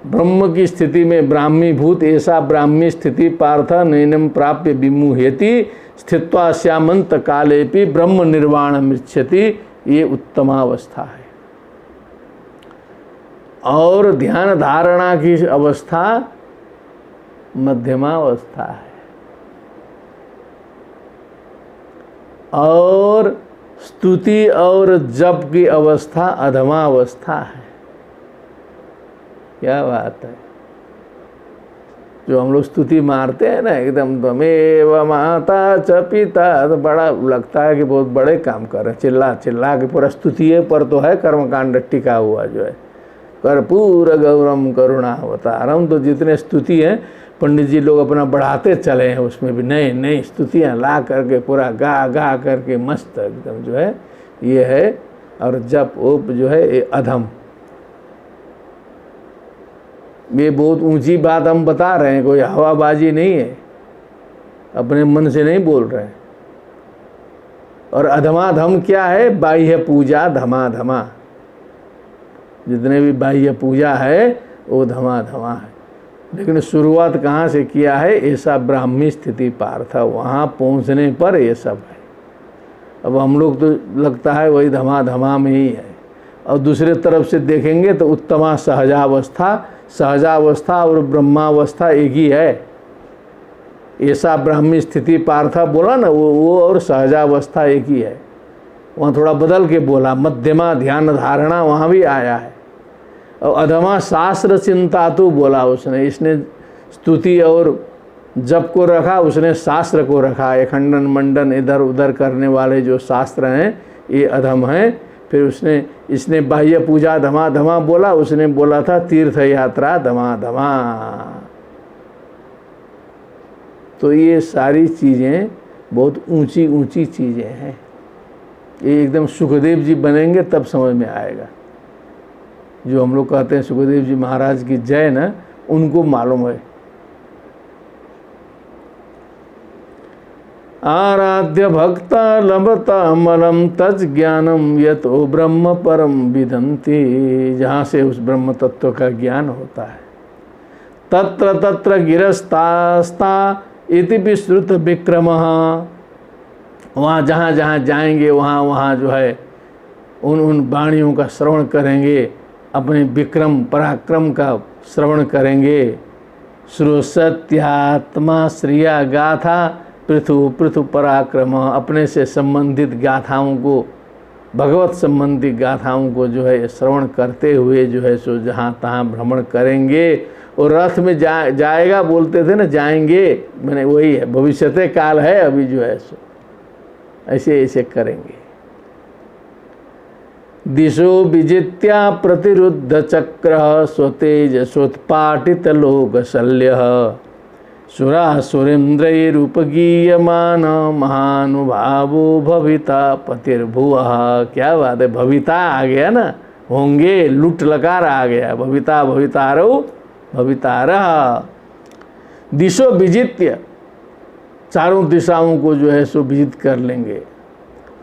ब्रह्म की स्थिति में ब्राह्मीभूत ऐसा ब्राह्मी स्थिति पार्थ नैनम प्राप्य विमुह्यति स्थित्वा श्यामंत कालेपि ब्रह्म निर्वाण मृच्छति। ये उत्तमावस्था है। और ध्यान धारणा की अवस्था मध्यमावस्था है। और स्तुति और जप की अवस्था अधमावस्था है। क्या बात है? जो हम लोग स्तुति मारते हैं ना एकदम, त्वमेव माता च पिता, तो बड़ा लगता है कि बहुत बड़े काम कर रहे हैं, चिल्ला चिल्ला के पूरा स्तुति पर तो है कर्मकांड टिका हुआ जो है। कर्पूर गौरम करुणावतारम, तो जितने स्तुति हैं पंडित जी लोग अपना बढ़ाते चले हैं, उसमें भी नई नई स्तुतियाँ ला करके पूरा गा गा करके मस्त एकदम जो है ये है। और जप ओप जो है ये अधम। ये बहुत ऊंची बात हम बता रहे हैं, कोई हवाबाजी नहीं है, अपने मन से नहीं बोल रहे हैं। और अधमाधम क्या है? बाह्य पूजा धमाधमा, जितने भी बाह्य पूजा है वो धमाधमा है। लेकिन शुरुआत कहाँ से किया है? ऐसा ब्राह्मी स्थिति पार्थ, वहाँ पहुँचने पर ये सब है। अब हम लोग तो लगता है वही धमा में ही है, और दूसरे तरफ से देखेंगे तो उत्तमा सहजावस्था और ब्रह्मावस्था एक ही है। ऐसा ब्राह्मी स्थिति पार्था बोला ना, वो और सहजावस्था एक ही है। वहाँ थोड़ा बदल के बोला, मध्यमा ध्यान धारणा वहाँ भी आया है। और अधमा शास्त्र चिंता तो बोला उसने, इसने स्तुति और जप को रखा, उसने शास्त्र को रखा। ये खंडन मंडन इधर उधर करने वाले जो शास्त्र हैं ये अधम हैं। फिर इसने बाह्य पूजा धमा धमा बोला, उसने बोला था तीर्थ यात्रा धमा धमा। तो ये सारी चीज़ें बहुत ऊंची ऊंची चीज़ें हैं। ये एकदम सुखदेव जी बनेंगे तब समझ में आएगा। जो हम लोग कहते हैं सुखदेव जी महाराज की जय न, उनको मालूम है। आराध्य भक्ता लभता मलम तज ज्ञानम यतो ब्रह्म परम विदन्ति। जहाँ से उस ब्रह्म तत्व का ज्ञान होता है। तत्र तत्र गिरस्तास्ता इति विश्रुत विक्रमः। वहाँ जहाँ जहाँ जाएंगे वहाँ वहाँ जो है उन वाणियों का श्रवण करेंगे, अपने विक्रम पराक्रम का श्रवण करेंगे। श्रोसत्यात्मा श्रिया गाथा पृथु पराक्रम। अपने से संबंधित गाथाओं को, भगवत संबंधी गाथाओं को जो है श्रवण करते हुए जो है सो जहाँ तहाँ भ्रमण करेंगे। और रथ में जाएगा बोलते थे ना, जाएंगे, मैंने वही है, भविष्यते काल है अभी जो है सो ऐसे ऐसे करेंगे। दिशो विजित्या प्रतिरुद्ध चक्र स्वतेज स्वोत्पाटित लोक शल्य। सुरासुरेन्द्रैरुपगीयमान महानुभावो भविता पतिर्भुवः। क्या बात है, भविता आ गया ना, होंगे, लुट लकार आ गया। भविता भवितारो भवितारः। दिशो विजित्य, चारों दिशाओं को जो है सो विजित कर लेंगे।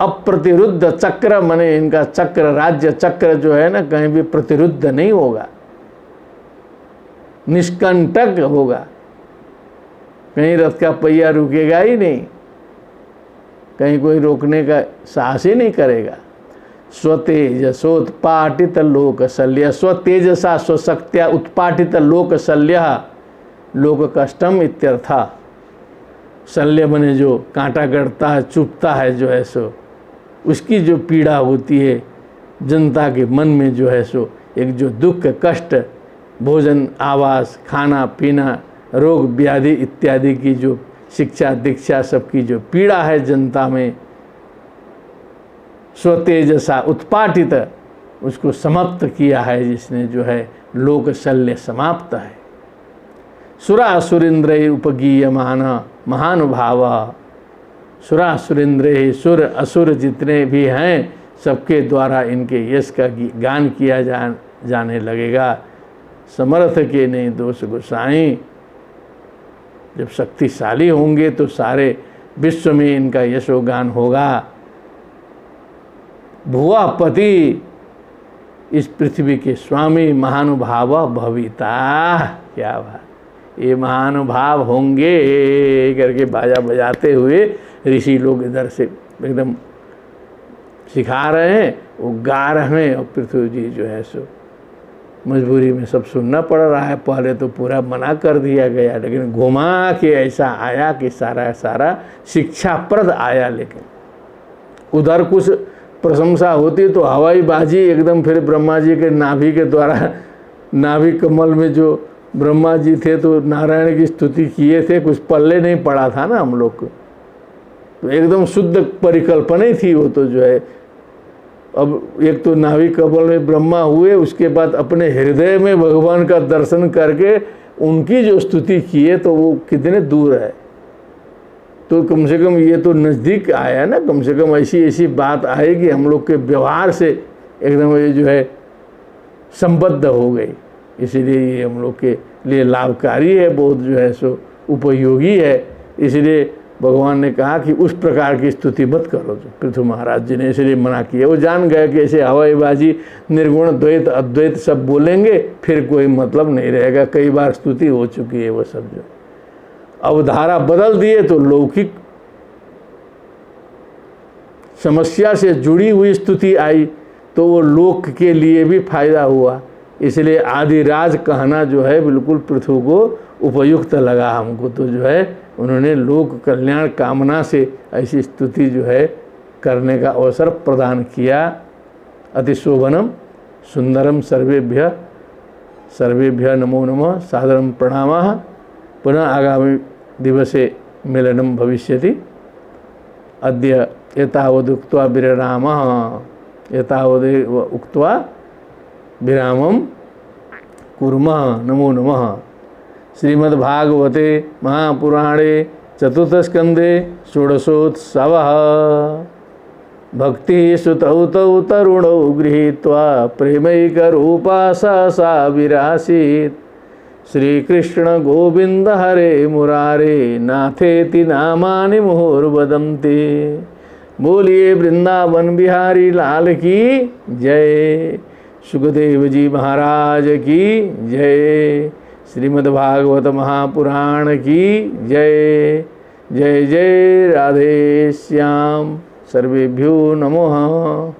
अप्रतिरुद्ध चक्र, माने इनका चक्र, राज्य चक्र जो है ना, कहीं भी प्रतिरुद्ध नहीं होगा, निष्कंटक होगा। कहीं रथ का पहिया रुकेगा ही नहीं, कहीं कोई रोकने का साहस ही नहीं करेगा। स्वतेजसोत्पाटित लोक शल्य। स्वतेजसा स्वशक्त्या उत्पाटित लोक शल्य। लोक कष्टम इत्यर्था। शल्य बने जो कांटा गड़ता है, चुभता है जो है सो, उसकी जो पीड़ा होती है जनता के मन में जो है सो, एक जो दुख कष्ट, भोजन आवास खाना पीना रोग व्याधि इत्यादि की जो शिक्षा दीक्षा सबकी जो पीड़ा है जनता में, स्वतेजसा उत्पाटित, उसको समाप्त किया है जिसने जो है लोक शल्य समाप्त है। सुरासुरेन्द्र उपगीयमान महानुभाव। सुरासुरेन्द्र, सुर असुर जितने भी हैं सबके द्वारा इनके यश का गान किया जाने लगेगा। समर्थ के नहीं दोष गोसाई। जब शक्तिशाली होंगे तो सारे विश्व में इनका यशोगान होगा। भुवापति, इस पृथ्वी के स्वामी महानुभाव भविता। क्या बात, ये महानुभाव होंगे करके बाजा बजाते हुए ऋषि लोग इधर से एकदम सिखा रहे हैं, वो गा रहे हैं। और पृथ्वी जी जो है सो मजबूरी में सब सुनना पड़ रहा है। पहले तो पूरा मना कर दिया गया, लेकिन घुमा के ऐसा आया कि सारा शिक्षाप्रद आया। लेकिन उधर कुछ प्रशंसा होती तो हवाई बाजी एकदम, फिर ब्रह्मा जी के नाभि के द्वारा, नाभि कमल में जो ब्रह्मा जी थे तो नारायण की स्तुति किए थे, कुछ पल्ले नहीं पड़ा था ना हम लोग को। तो एकदम शुद्ध परिकल्पना ही थी वो तो जो है। अब एक तो नाभि कमल में ब्रह्मा हुए, उसके बाद अपने हृदय में भगवान का दर्शन करके उनकी जो स्तुति किए, तो वो कितने दूर है। तो कम से कम ये तो नज़दीक आया ना, कम से कम ऐसी बात आएगी हम लोग के व्यवहार से एकदम ये जो है संबद्ध हो गई। इसीलिए ये हम लोग के लिए लाभकारी है, बहुत जो है सो उपयोगी है। इसलिए भगवान ने कहा कि उस प्रकार की स्तुति मत करो। जो पृथु महाराज जी ने इसलिए मना किया। वो जान गए कि ऐसे हवाईबाजी निर्गुण द्वैत अद्वैत सब बोलेंगे फिर कोई मतलब नहीं रहेगा। कई बार स्तुति हो चुकी है वो सब। जो अवधारा बदल दिए तो लौकिक समस्या से जुड़ी हुई स्तुति आई तो वो लोक के लिए भी फायदा हुआ। इसलिए आदिराज कहना जो है बिल्कुल पृथु को उपयुक्त लगा हमको। तो जो है उन्होंने लोक कल्याण कामना से ऐसी स्तुति जो है करने का अवसर प्रदान किया। अतिशोभनम सुंदरम सर्वेभ्य नमो नमः सादरम प्रणामः। पुनः आगामी दिवसे मेलनं भविष्यति। अद्य एतावदुक्त्वा विररामः। एतावदेव उक्त्वा विरामं कुर्मः। नमो नमः। श्रीमद्भागवते महापुराणे चतुर्थस्कन्धे षोडशोत्सवः। भक्ति सुतौ तौ तरुणौ गृहीत्वा प्रेमैकरूपा सा विरासीत्। श्रीकृष्ण गोविंद हरे मुरारे नाथेति नामानि मुहुर्वदन्ति। बोलिए वृंदावन बिहारी लाल की जय। सुखदेव जी महाराज की जय। श्रीमद्भागवत महापुराण की जय। जय जय राधे श्याम। सर्वेभ्यो नमः।